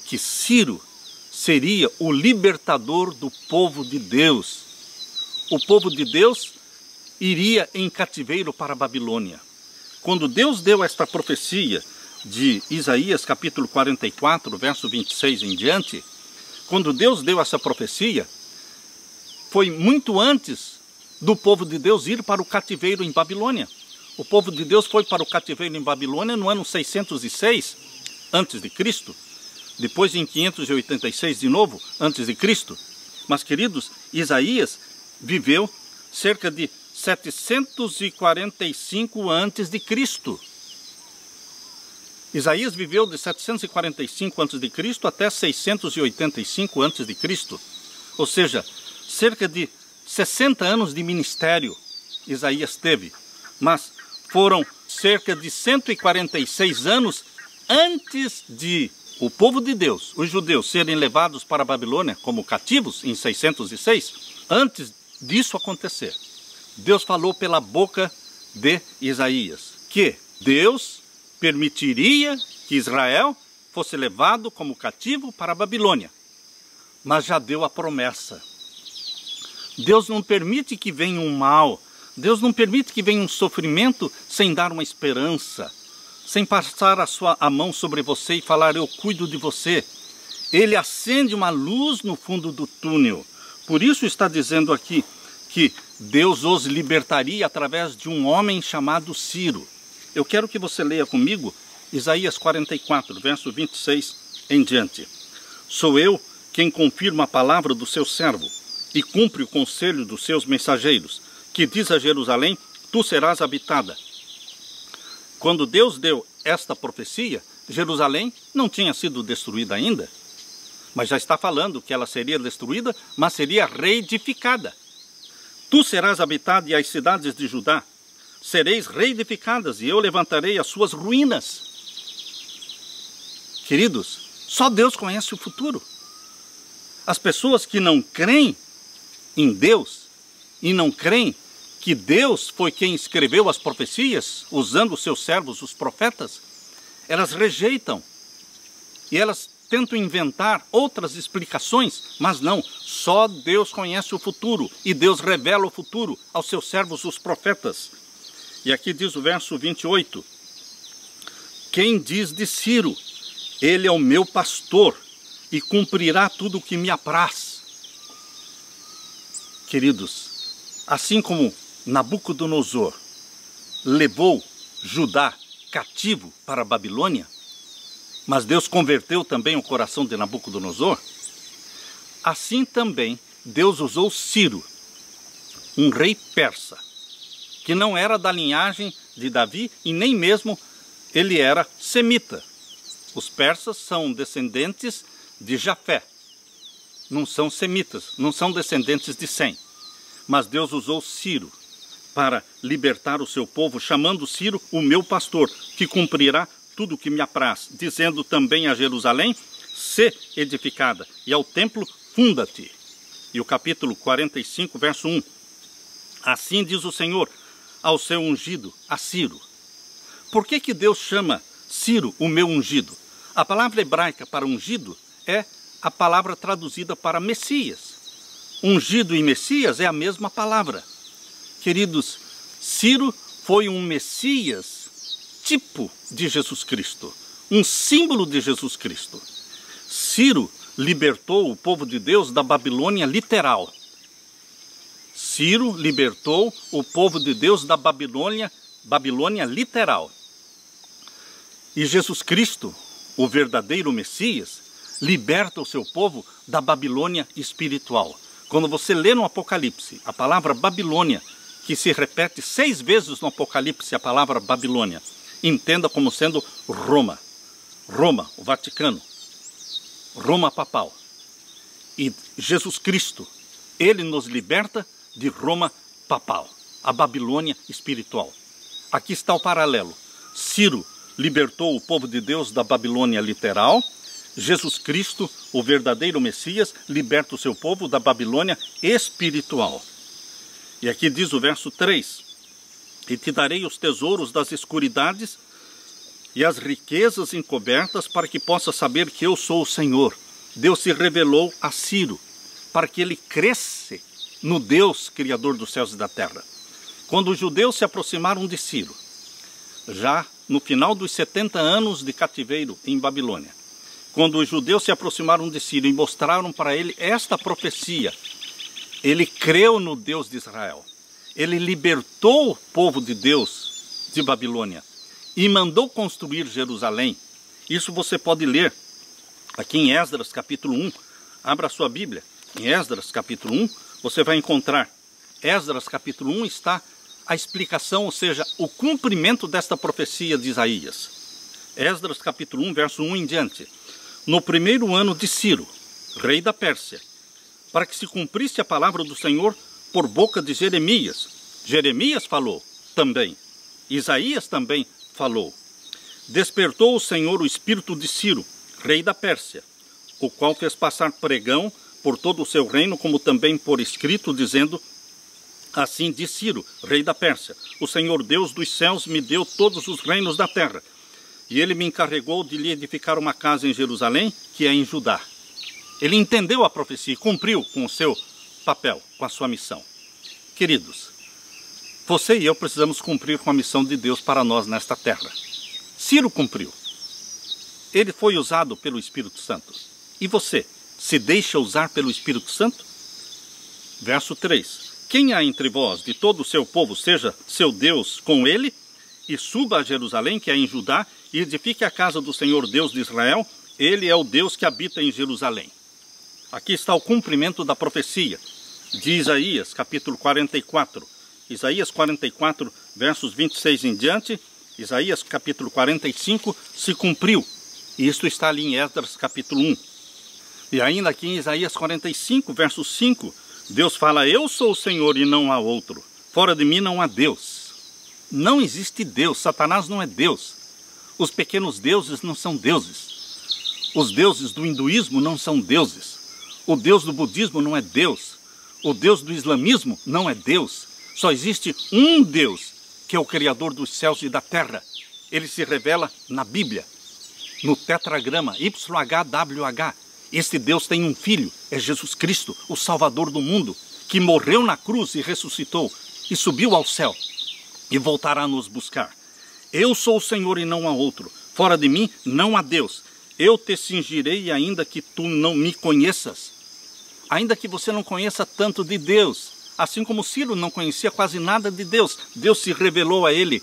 que Ciro seria o libertador do povo de Deus. O povo de Deus iria em cativeiro para a Babilônia. Quando Deus deu esta profecia de Isaías capítulo 44, verso 26 em diante, quando Deus deu essa profecia, foi muito antes do povo de Deus ir para o cativeiro em Babilônia. O povo de Deus foi para o cativeiro em Babilônia no ano 606 antes de Cristo, depois em 586 de novo antes de Cristo. Mas, queridos, Isaías viveu cerca de 745 antes de Cristo. Isaías viveu de 745 a.C. até 685 a.C. Ou seja, cerca de 60 anos de ministério Isaías teve. Mas foram cerca de 146 anos antes de o povo de Deus, os judeus, serem levados para a Babilônia como cativos em 606. Antes disso acontecer, Deus falou pela boca de Isaías que Deus permitiria que Israel fosse levado como cativo para a Babilônia. Mas já deu a promessa. Deus não permite que venha um mal. Deus não permite que venha um sofrimento sem dar uma esperança, sem passar a mão sobre você e falar, eu cuido de você. Ele acende uma luz no fundo do túnel. Por isso está dizendo aqui que Deus os libertaria através de um homem chamado Ciro. Eu quero que você leia comigo Isaías 44, verso 26 em diante. Sou eu quem confirma a palavra do seu servo e cumpre o conselho dos seus mensageiros, que diz a Jerusalém, tu serás habitada. Quando Deus deu esta profecia, Jerusalém não tinha sido destruída ainda, mas já está falando que ela seria destruída, mas seria reedificada. Tu serás habitada e as cidades de Judá sereis reedificadas e eu levantarei as suas ruínas. Queridos, só Deus conhece o futuro. As pessoas que não creem em Deus e não creem que Deus foi quem escreveu as profecias, usando os seus servos, os profetas, elas rejeitam e elas tentam inventar outras explicações, mas não, só Deus conhece o futuro e Deus revela o futuro aos seus servos, os profetas. E aqui diz o verso 28, quem diz de Ciro, ele é o meu pastor e cumprirá tudo o que me apraz. Queridos, assim como Nabucodonosor levou Judá cativo para a Babilônia, mas Deus converteu também o coração de Nabucodonosor, assim também Deus usou Ciro, um rei persa, que não era da linhagem de Davi e nem mesmo ele era semita. Os persas são descendentes de Jafé, não são semitas, não são descendentes de Sem. Mas Deus usou Ciro para libertar o seu povo, chamando Ciro o meu pastor, que cumprirá tudo o que me apraz, dizendo também a Jerusalém, sê edificada, e ao templo, funda-te. E o capítulo 45, verso 1. Assim diz o Senhor ao seu ungido, a Ciro. Por que que Deus chama Ciro o meu ungido? A palavra hebraica para ungido é a palavra traduzida para Messias. Ungido e Messias é a mesma palavra. Queridos, Ciro foi um Messias tipo de Jesus Cristo, um símbolo de Jesus Cristo. Ciro libertou o povo de Deus da Babilônia literal. Ciro libertou o povo de Deus da Babilônia literal. E Jesus Cristo, o verdadeiro Messias, liberta o seu povo da Babilônia espiritual. Quando você lê no Apocalipse a palavra Babilônia, que se repete 6 vezes no Apocalipse a palavra Babilônia, entenda como sendo Roma. Roma, o Vaticano. Roma papal. E Jesus Cristo, Ele nos liberta de Roma papal, a Babilônia espiritual. Aqui está o paralelo. Ciro libertou o povo de Deus da Babilônia literal. Jesus Cristo, o verdadeiro Messias, liberta o seu povo da Babilônia espiritual. E aqui diz o verso 3: e te darei os tesouros das escuridades e as riquezas encobertas, para que possa saber que eu sou o Senhor. Deus se revelou a Ciro, para que ele cresça no Deus, Criador dos céus e da terra. Quando os judeus se aproximaram de Ciro, já no final dos 70 anos de cativeiro em Babilônia, quando os judeus se aproximaram de Ciro e mostraram para ele esta profecia, ele creu no Deus de Israel. Ele libertou o povo de Deus de Babilônia e mandou construir Jerusalém. Isso você pode ler aqui em Esdras capítulo 1. Abra a sua Bíblia. Em Esdras capítulo 1, você vai encontrar. Esdras capítulo 1 está a explicação, ou seja, o cumprimento desta profecia de Isaías. Esdras capítulo 1, verso 1 em diante. No primeiro ano de Ciro, rei da Pérsia, para que se cumprisse a palavra do Senhor por boca de Jeremias. Jeremias falou também. Isaías também falou. Despertou o Senhor o espírito de Ciro, rei da Pérsia, o qual fez passar pregão por todo o seu reino, como também por escrito, dizendo: assim diz Ciro, rei da Pérsia: o Senhor Deus dos céus me deu todos os reinos da terra, e ele me encarregou de lhe edificar uma casa em Jerusalém, que é em Judá. Ele entendeu a profecia e cumpriu com o seu papel, com a sua missão. Queridos, você e eu precisamos cumprir com a missão de Deus para nós nesta terra. Ciro cumpriu. Ele foi usado pelo Espírito Santo. E você, se deixa usar pelo Espírito Santo? Verso 3. Quem há entre vós, de todo o seu povo, seja seu Deus com ele, e suba a Jerusalém, que é em Judá, e edifique a casa do Senhor Deus de Israel. Ele é o Deus que habita em Jerusalém. Aqui está o cumprimento da profecia de Isaías, capítulo 44. Isaías 44, versos 26 em diante. Isaías, capítulo 45, se cumpriu. E isto está ali em Esdras, capítulo 1. E ainda aqui em Isaías 45, verso 5, Deus fala: eu sou o Senhor e não há outro. Fora de mim não há Deus. Não existe Deus. Satanás não é Deus. Os pequenos deuses não são deuses. Os deuses do hinduísmo não são deuses. O Deus do budismo não é Deus. O Deus do islamismo não é Deus. Só existe um Deus, que é o Criador dos céus e da terra. Ele se revela na Bíblia, no tetragrama YHWH. Este Deus tem um filho, é Jesus Cristo, o Salvador do mundo, que morreu na cruz e ressuscitou, e subiu ao céu, e voltará a nos buscar. Eu sou o Senhor e não há outro. Fora de mim não há Deus. Eu te cingirei ainda que tu não me conheças. Ainda que você não conheça tanto de Deus, assim como Ciro não conhecia quase nada de Deus, Deus se revelou a ele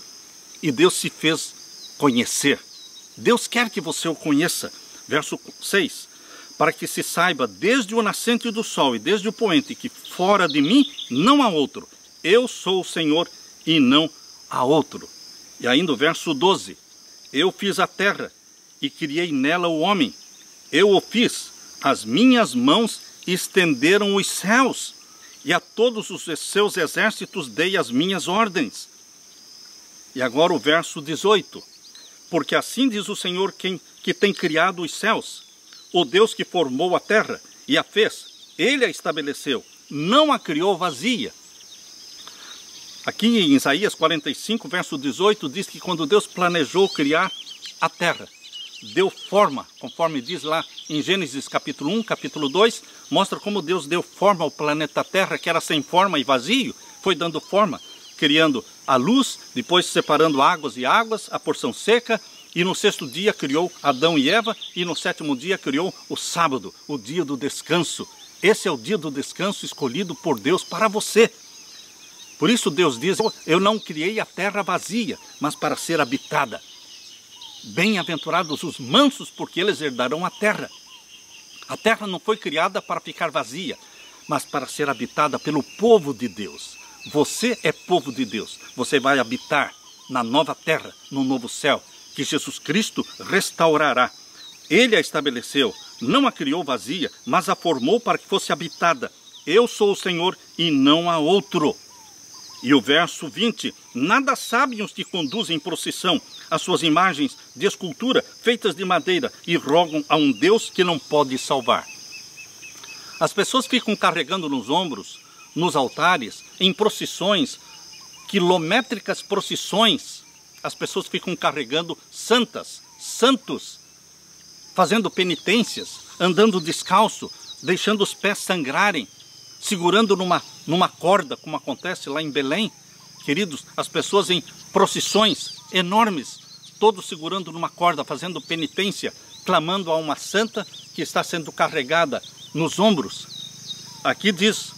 e Deus se fez conhecer. Deus quer que você o conheça. Verso 6. Para que se saiba desde o nascente do sol e desde o poente que fora de mim não há outro. Eu sou o Senhor e não há outro. E ainda o verso 12. Eu fiz a terra e criei nela o homem. Eu o fiz. As minhas mãos estenderam os céus, e a todos os seus exércitos dei as minhas ordens. E agora o verso 18. Porque assim diz o Senhor que tem criado os céus, o Deus que formou a terra e a fez. Ele a estabeleceu, não a criou vazia. Aqui em Isaías 45, verso 18, diz que quando Deus planejou criar a terra, deu forma, conforme diz lá em Gênesis capítulo 1, capítulo 2, mostra como Deus deu forma ao planeta Terra, que era sem forma e vazio, foi dando forma, criando a luz, depois separando águas e águas, a porção seca, e no sexto dia criou Adão e Eva, e no sétimo dia criou o sábado, o dia do descanso. Esse é o dia do descanso escolhido por Deus para você. Por isso Deus diz: eu não criei a terra vazia, mas para ser habitada. Bem-aventurados os mansos, porque eles herdarão a terra. A terra não foi criada para ficar vazia, mas para ser habitada pelo povo de Deus. Você é povo de Deus. Você vai habitar na nova terra, no novo céu, que Jesus Cristo restaurará. Ele a estabeleceu, não a criou vazia, mas a formou para que fosse habitada. eu sou o Senhor e não há outro. E o verso 20, nada sabem os que conduzem em procissão as suas imagens de escultura feitas de madeira e rogam a um Deus que não pode salvar. As pessoas ficam carregando nos ombros, nos altares, em procissões, quilométricas procissões. As pessoas ficam carregando santas, santos, fazendo penitências, andando descalço, deixando os pés sangrarem, segurando numa corda, como acontece lá em Belém. Queridos, as pessoas em procissões enormes, todos segurando numa corda, fazendo penitência, clamando a uma santa que está sendo carregada nos ombros. Aqui diz,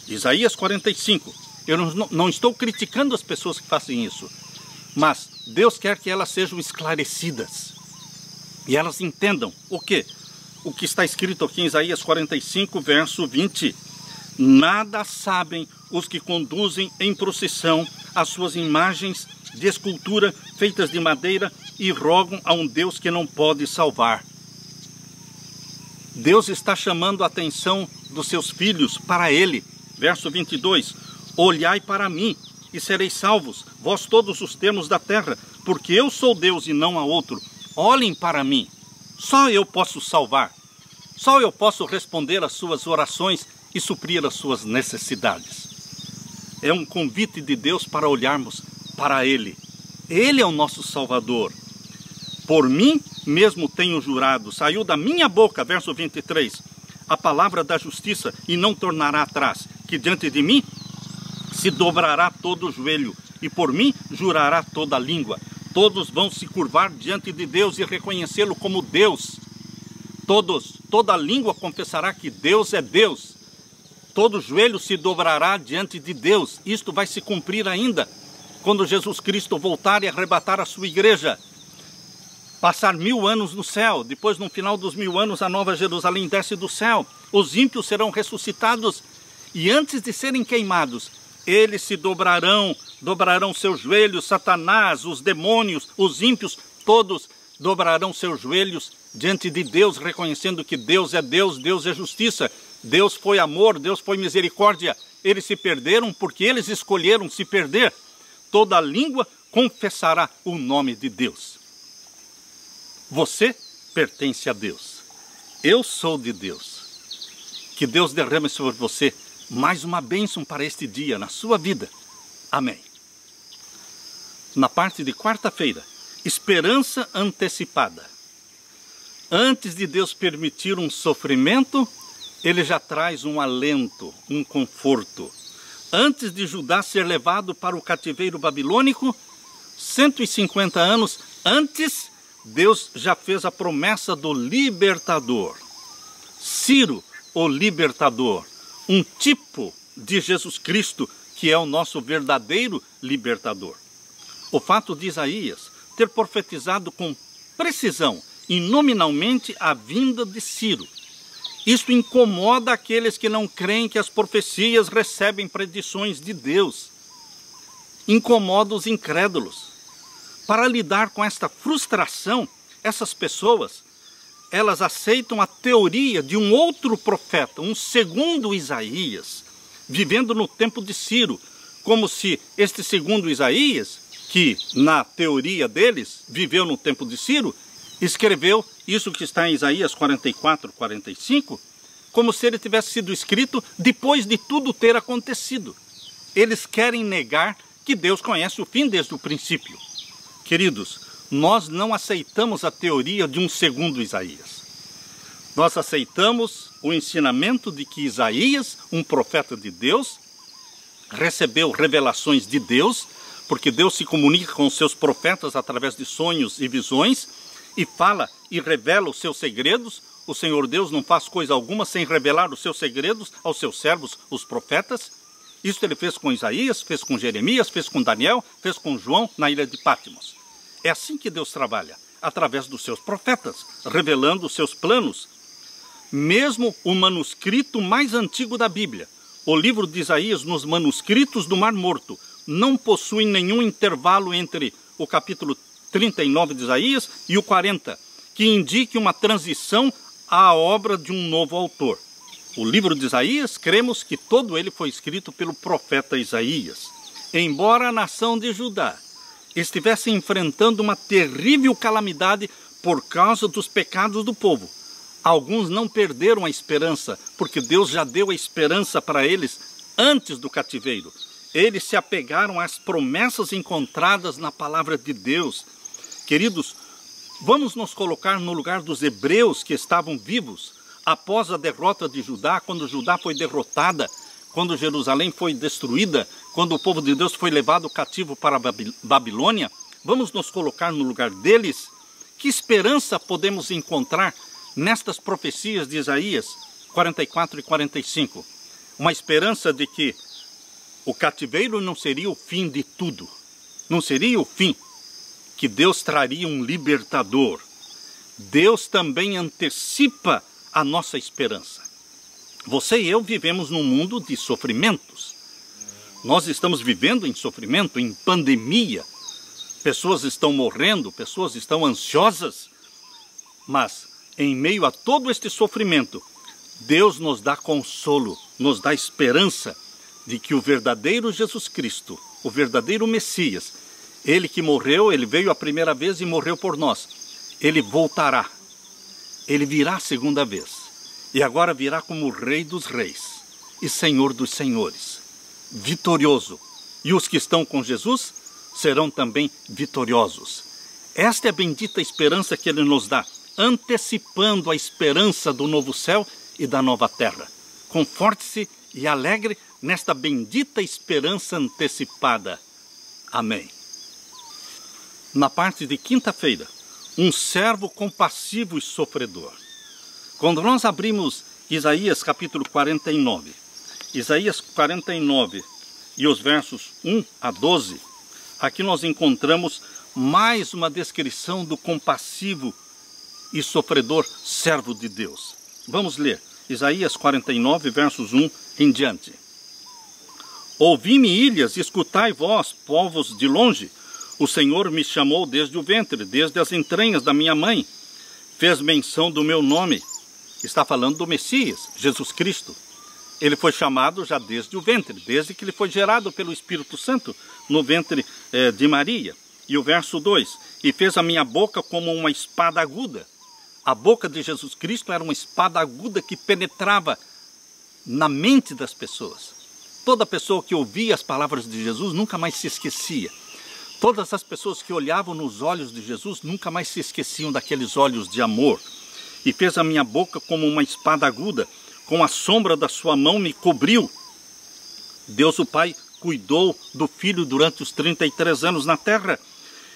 Isaías 45, eu não estou criticando as pessoas que fazem isso, mas Deus quer que elas sejam esclarecidas e elas entendam o quê? O que está escrito aqui em Isaías 45, verso 20. Nada sabem os que conduzem em procissão as suas imagens de escultura feitas de madeira e rogam a um Deus que não pode salvar. Deus está chamando a atenção dos seus filhos para Ele. Verso 22, olhai para mim e sereis salvos, vós todos os termos da terra, porque eu sou Deus e não há outro. Olhem para mim, só eu posso salvar, só eu posso responder às suas orações e suprir as suas necessidades. É um convite de Deus para olharmos para Ele. Ele é o nosso Salvador. Por mim mesmo tenho jurado, saiu da minha boca, verso 23, a palavra da justiça e não tornará atrás, que diante de mim se dobrará todo o joelho e por mim jurará toda a língua. Todos vão se curvar diante de Deus e reconhecê-lo como Deus. Toda língua confessará que Deus é Deus. Todo joelho se dobrará diante de Deus. Isto vai se cumprir ainda, quando Jesus Cristo voltar e arrebatar a sua igreja. Passar 1000 anos no céu, depois no final dos 1000 anos a Nova Jerusalém desce do céu. Os ímpios serão ressuscitados e antes de serem queimados, eles se dobrarão seus joelhos, Satanás, os demônios, os ímpios, todos dobrarão seus joelhos diante de Deus, reconhecendo que Deus é Deus, Deus é justiça, Deus foi amor, Deus foi misericórdia. Eles se perderam porque eles escolheram se perder. Toda língua confessará o nome de Deus. Você pertence a Deus. Eu sou de Deus. Que Deus derrame sobre você mais uma bênção para este dia na sua vida. Amém. Na parte de quarta-feira, esperança antecipada. Antes de Deus permitir um sofrimento, Ele já traz um alento, um conforto. Antes de Judá ser levado para o cativeiro babilônico, 150 anos antes, Deus já fez a promessa do libertador. Ciro, o libertador, um tipo de Jesus Cristo, que é o nosso verdadeiro libertador. O fato de Isaías ter profetizado com precisão e nominalmente a vinda de Ciro, isto incomoda aqueles que não creem que as profecias recebem predições de Deus. Incomoda os incrédulos. Para lidar com esta frustração, essas pessoas, elas aceitam a teoria de um outro profeta, um segundo Isaías, vivendo no tempo de Ciro, como se este segundo Isaías, que na teoria deles viveu no tempo de Ciro, escreveu isso que está em Isaías 44, 45, como se ele tivesse sido escrito depois de tudo ter acontecido. Eles querem negar que Deus conhece o fim desde o princípio. Queridos, nós não aceitamos a teoria de um segundo Isaías. Nós aceitamos o ensinamento de que Isaías, um profeta de Deus, recebeu revelações de Deus, porque Deus se comunica com os seus profetas através de sonhos e visões, e fala e revela os seus segredos. O Senhor Deus não faz coisa alguma sem revelar os seus segredos aos seus servos, os profetas. Isso ele fez com Isaías, fez com Jeremias, fez com Daniel, fez com João na ilha de Patmos. É assim que Deus trabalha, através dos seus profetas, revelando os seus planos. Mesmo o manuscrito mais antigo da Bíblia, o livro de Isaías nos manuscritos do Mar Morto, não possui nenhum intervalo entre o capítulo 39 de Isaías e o 40, que indique uma transição à obra de um novo autor. O livro de Isaías, cremos que todo ele foi escrito pelo profeta Isaías. Embora a nação de Judá estivesse enfrentando uma terrível calamidade por causa dos pecados do povo, alguns não perderam a esperança, porque Deus já deu a esperança para eles antes do cativeiro. Eles se apegaram às promessas encontradas na palavra de Deus. Queridos, vamos nos colocar no lugar dos hebreus que estavam vivos após a derrota de Judá, quando Judá foi derrotada, quando Jerusalém foi destruída, quando o povo de Deus foi levado cativo para a Babilônia. Vamos nos colocar no lugar deles. Que esperança podemos encontrar nestas profecias de Isaías 44 e 45? Uma esperança de que o cativeiro não seria o fim de tudo, não seria o fim, que Deus traria um libertador. Deus também antecipa a nossa esperança. Você e eu vivemos num mundo de sofrimentos. Nós estamos vivendo em sofrimento, em pandemia. Pessoas estão morrendo, pessoas estão ansiosas. Mas, em meio a todo este sofrimento, Deus nos dá consolo, nos dá esperança de que o verdadeiro Jesus Cristo, o verdadeiro Messias, ele que morreu, ele veio a primeira vez e morreu por nós. Ele voltará. Ele virá a segunda vez. E agora virá como Rei dos Reis e Senhor dos Senhores, vitorioso. E os que estão com Jesus serão também vitoriosos. Esta é a bendita esperança que ele nos dá, antecipando a esperança do novo céu e da nova terra. Conforte-se e alegre nesta bendita esperança antecipada. Amém. Na parte de quinta-feira, um servo compassivo e sofredor. Quando nós abrimos Isaías capítulo 49, Isaías 49 e os versos 1 a 12, aqui nós encontramos mais uma descrição do compassivo e sofredor servo de Deus. Vamos ler Isaías 49, versos 1 em diante. Ouvi-me, ilhas, escutai vós, povos de longe. O Senhor me chamou desde o ventre, desde as entranhas da minha mãe. Fez menção do meu nome. Está falando do Messias, Jesus Cristo. Ele foi chamado já desde o ventre, desde que ele foi gerado pelo Espírito Santo no ventre de Maria. E o verso 2, e fez a minha boca como uma espada aguda. A boca de Jesus Cristo era uma espada aguda que penetrava na mente das pessoas. Toda pessoa que ouvia as palavras de Jesus nunca mais se esquecia. Todas as pessoas que olhavam nos olhos de Jesus nunca mais se esqueciam daqueles olhos de amor. E fez a minha boca como uma espada aguda, com a sombra da sua mão me cobriu. Deus o Pai cuidou do Filho durante os 33 anos na terra,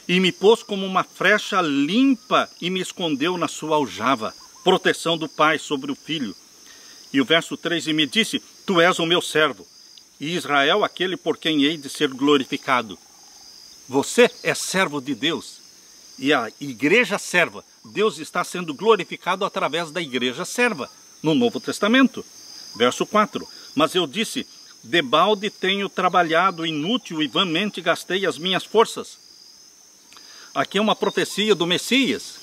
e me pôs como uma flecha limpa e me escondeu na sua aljava. Proteção do Pai sobre o Filho. E o verso 3, e me disse, tu és o meu servo, e Israel aquele por quem hei de ser glorificado. Você é servo de Deus, e a igreja serva, Deus está sendo glorificado através da igreja serva, no Novo Testamento. Verso 4, mas eu disse, debalde tenho trabalhado, inútil e vãmente gastei as minhas forças. Aqui é uma profecia do Messias,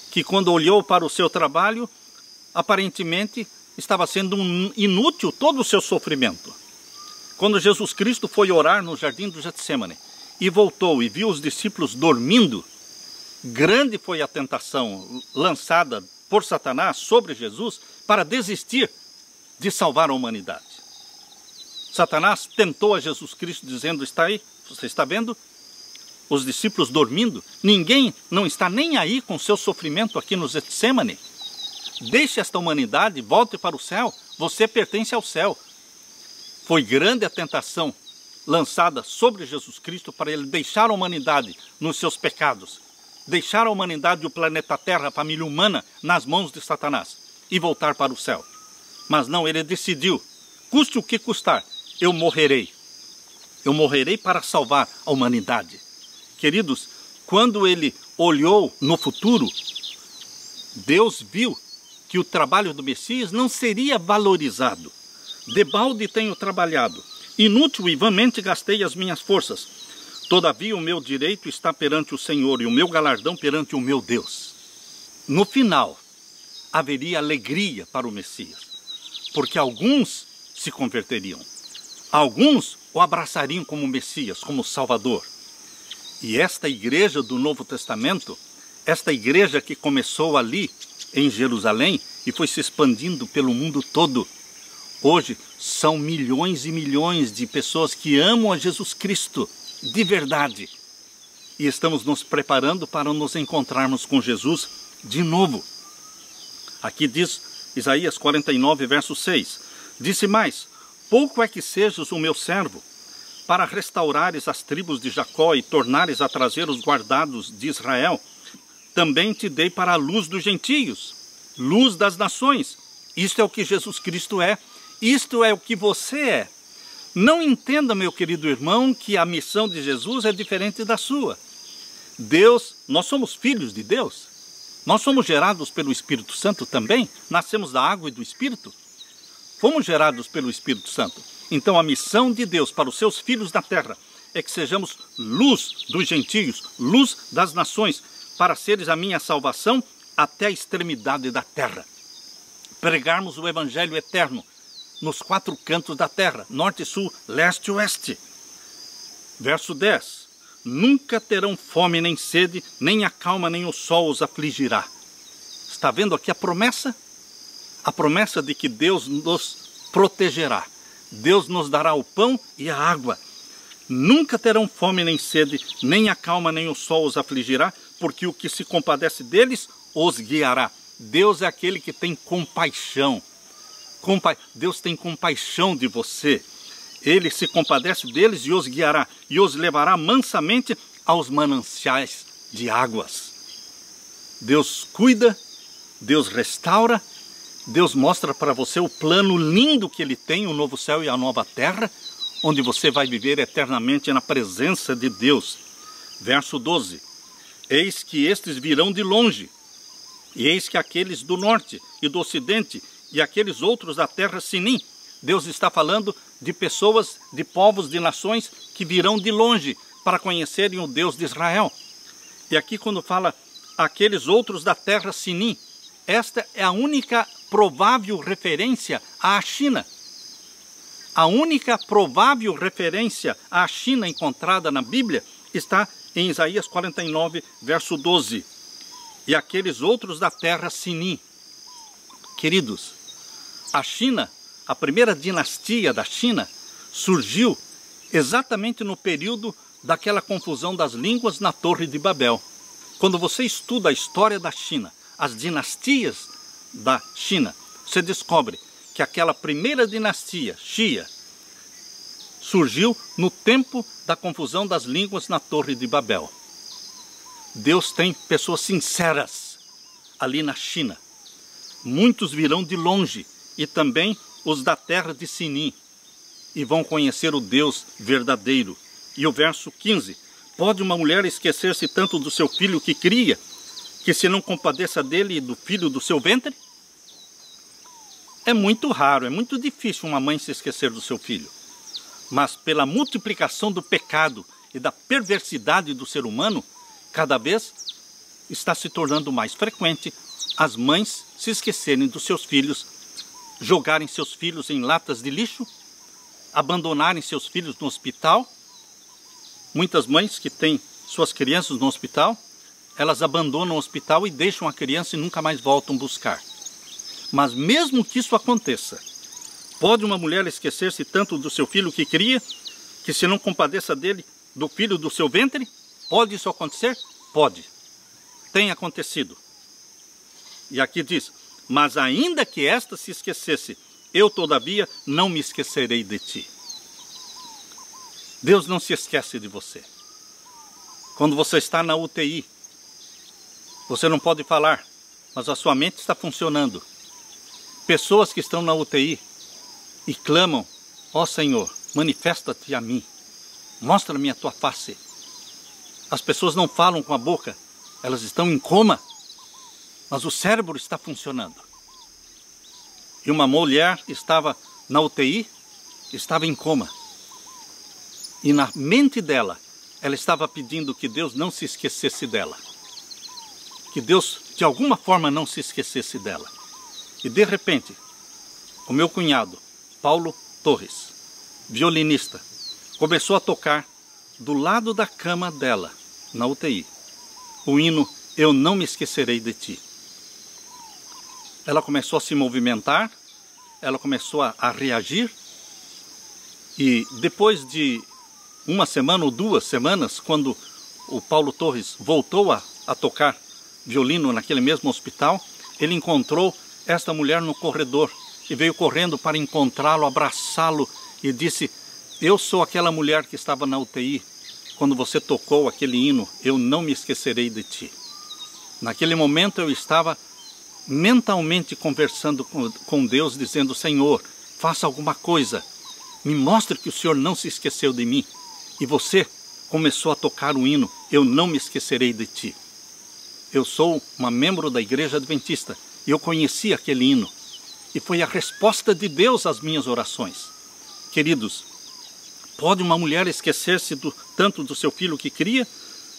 que quando olhou para o seu trabalho, aparentemente estava sendo inútil todo o seu sofrimento. Quando Jesus Cristo foi orar no jardim do Getsêmani, e voltou e viu os discípulos dormindo, grande foi a tentação lançada por Satanás sobre Jesus para desistir de salvar a humanidade. Satanás tentou a Jesus Cristo dizendo, está aí, você está vendo? Os discípulos dormindo, ninguém não está nem aí com seu sofrimento aqui no Getsêmani. Deixe esta humanidade, volte para o céu, você pertence ao céu. Foi grande a tentação lançada sobre Jesus Cristo para ele deixar a humanidade nos seus pecados, deixar a humanidade e o planeta Terra, a família humana, nas mãos de Satanás e voltar para o céu. Mas não, ele decidiu, custe o que custar, eu morrerei para salvar a humanidade. Queridos, quando ele olhou no futuro, Deus viu que o trabalho do Messias não seria valorizado. Debalde tenho trabalhado, inútil e vãmente gastei as minhas forças. Todavia o meu direito está perante o Senhor e o meu galardão perante o meu Deus. No final, haveria alegria para o Messias. porque alguns se converteriam. Alguns o abraçariam como Messias, como Salvador. E esta igreja do Novo Testamento, esta igreja que começou ali em Jerusalém e foi se expandindo pelo mundo todo, hoje são milhões e milhões de pessoas que amam a Jesus Cristo de verdade. E estamos nos preparando para nos encontrarmos com Jesus de novo. Aqui diz Isaías 49, verso 6. Disse mais: pouco é que sejas o meu servo, para restaurares as tribos de Jacó e tornares a trazer os guardados de Israel. Também te dei para a luz dos gentios, luz das nações. Isto é o que Jesus Cristo é. Isto é o que você é. Não entenda, meu querido irmão, que a missão de Jesus é diferente da sua. Nós somos filhos de Deus. Nós somos gerados pelo Espírito Santo também. Nascemos da água e do Espírito. Fomos gerados pelo Espírito Santo. Então a missão de Deus para os seus filhos na terra é que sejamos luz dos gentios, luz das nações, para seres a minha salvação até a extremidade da terra. Pregarmos o Evangelho eterno nos 4 cantos da terra, norte, sul, leste e oeste. Verso 10. Nunca terão fome nem sede, nem a calma nem o sol os afligirá. Está vendo aqui a promessa? A promessa de que Deus nos protegerá. Deus nos dará o pão e a água. Nunca terão fome nem sede, nem a calma nem o sol os afligirá, porque o que se compadece deles os guiará. Deus é aquele que tem compaixão. Deus tem compaixão de você. Ele se compadece deles e os guiará, e os levará mansamente aos mananciais de águas. Deus cuida, Deus restaura, Deus mostra para você o plano lindo que Ele tem, o novo céu e a nova terra, onde você vai viver eternamente na presença de Deus. Verso 12. Eis que estes virão de longe, e eis que aqueles do norte e do ocidente, e aqueles outros da terra Sinim. Deus está falando de pessoas, de povos, de nações que virão de longe para conhecerem o Deus de Israel. E aqui quando fala aqueles outros da terra Sinim, esta é a única provável referência à China. A única provável referência à China encontrada na Bíblia está em Isaías 49, verso 12. E aqueles outros da terra Sinim. Queridos, a China, a primeira dinastia da China, surgiu exatamente no período daquela confusão das línguas na Torre de Babel. Quando você estuda a história da China, as dinastias da China, você descobre que aquela primeira dinastia, Xia, surgiu no tempo da confusão das línguas na Torre de Babel. Deus tem pessoas sinceras ali na China. Muitos virão de longe e também os da terra de Sinim e vão conhecer o Deus verdadeiro. E o verso 15. Pode uma mulher esquecer-se tanto do seu filho que cria, que se não compadeça dele e do filho do seu ventre? É muito raro, é muito difícil uma mãe se esquecer do seu filho. Mas pela multiplicação do pecado e da perversidade do ser humano, cada vez está se tornando mais frequente as mães se esquecerem dos seus filhos, jogarem seus filhos em latas de lixo, abandonarem seus filhos no hospital. Muitas mães que têm suas crianças no hospital, elas abandonam o hospital e deixam a criança e nunca mais voltam buscar. Mas mesmo que isso aconteça, pode uma mulher esquecer-se tanto do seu filho que cria, que se não compadeça dele, do filho do seu ventre? Pode isso acontecer? Pode. Tem acontecido. E aqui diz, mas ainda que esta se esquecesse, eu todavia não me esquecerei de ti. Deus não se esquece de você. Quando você está na UTI, você não pode falar, mas a sua mente está funcionando. Pessoas que estão na UTI e clamam, ó Senhor, manifesta-te a mim, mostra-me a tua face. As pessoas não falam com a boca, elas estão em coma, mas o cérebro está funcionando. E uma mulher estava na UTI, estava em coma. E na mente dela, ela estava pedindo que Deus não se esquecesse dela. Que Deus, de alguma forma, não se esquecesse dela. E de repente, o meu cunhado, Paulo Torres, violinista, começou a tocar do lado da cama dela, na UTI, o hino Eu Não Me Esquecerei de Ti. Ela começou a se movimentar, ela começou a reagir, e depois de uma semana ou 2 semanas, quando o Paulo Torres voltou a tocar violino naquele mesmo hospital, ele encontrou esta mulher no corredor e veio correndo para encontrá-lo, abraçá-lo e disse: eu sou aquela mulher que estava na UTI quando você tocou aquele hino, Eu Não Me Esquecerei de Ti. Naquele momento eu estava mentalmente conversando com Deus, dizendo: Senhor, faça alguma coisa, me mostre que o Senhor não se esqueceu de mim. E você começou a tocar o hino Eu Não Me Esquecerei de Ti. Eu sou uma membro da Igreja Adventista e eu conheci aquele hino. E foi a resposta de Deus às minhas orações. Queridos, pode uma mulher esquecer-se tanto do seu filho que cria,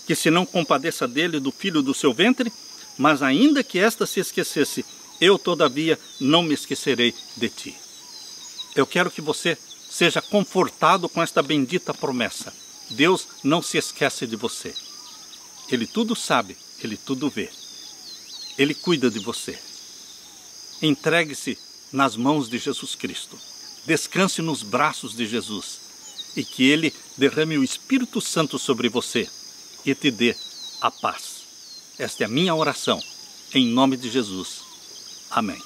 que se não compadeça dele, do filho do seu ventre? Mas ainda que esta se esquecesse, eu todavia não me esquecerei de ti. Eu quero que você seja confortado com esta bendita promessa. Deus não se esquece de você. Ele tudo sabe, Ele tudo vê. Ele cuida de você. Entregue-se nas mãos de Jesus Cristo. Descanse nos braços de Jesus. E que Ele derrame o Espírito Santo sobre você e te dê a paz. Esta é a minha oração, em nome de Jesus. Amém.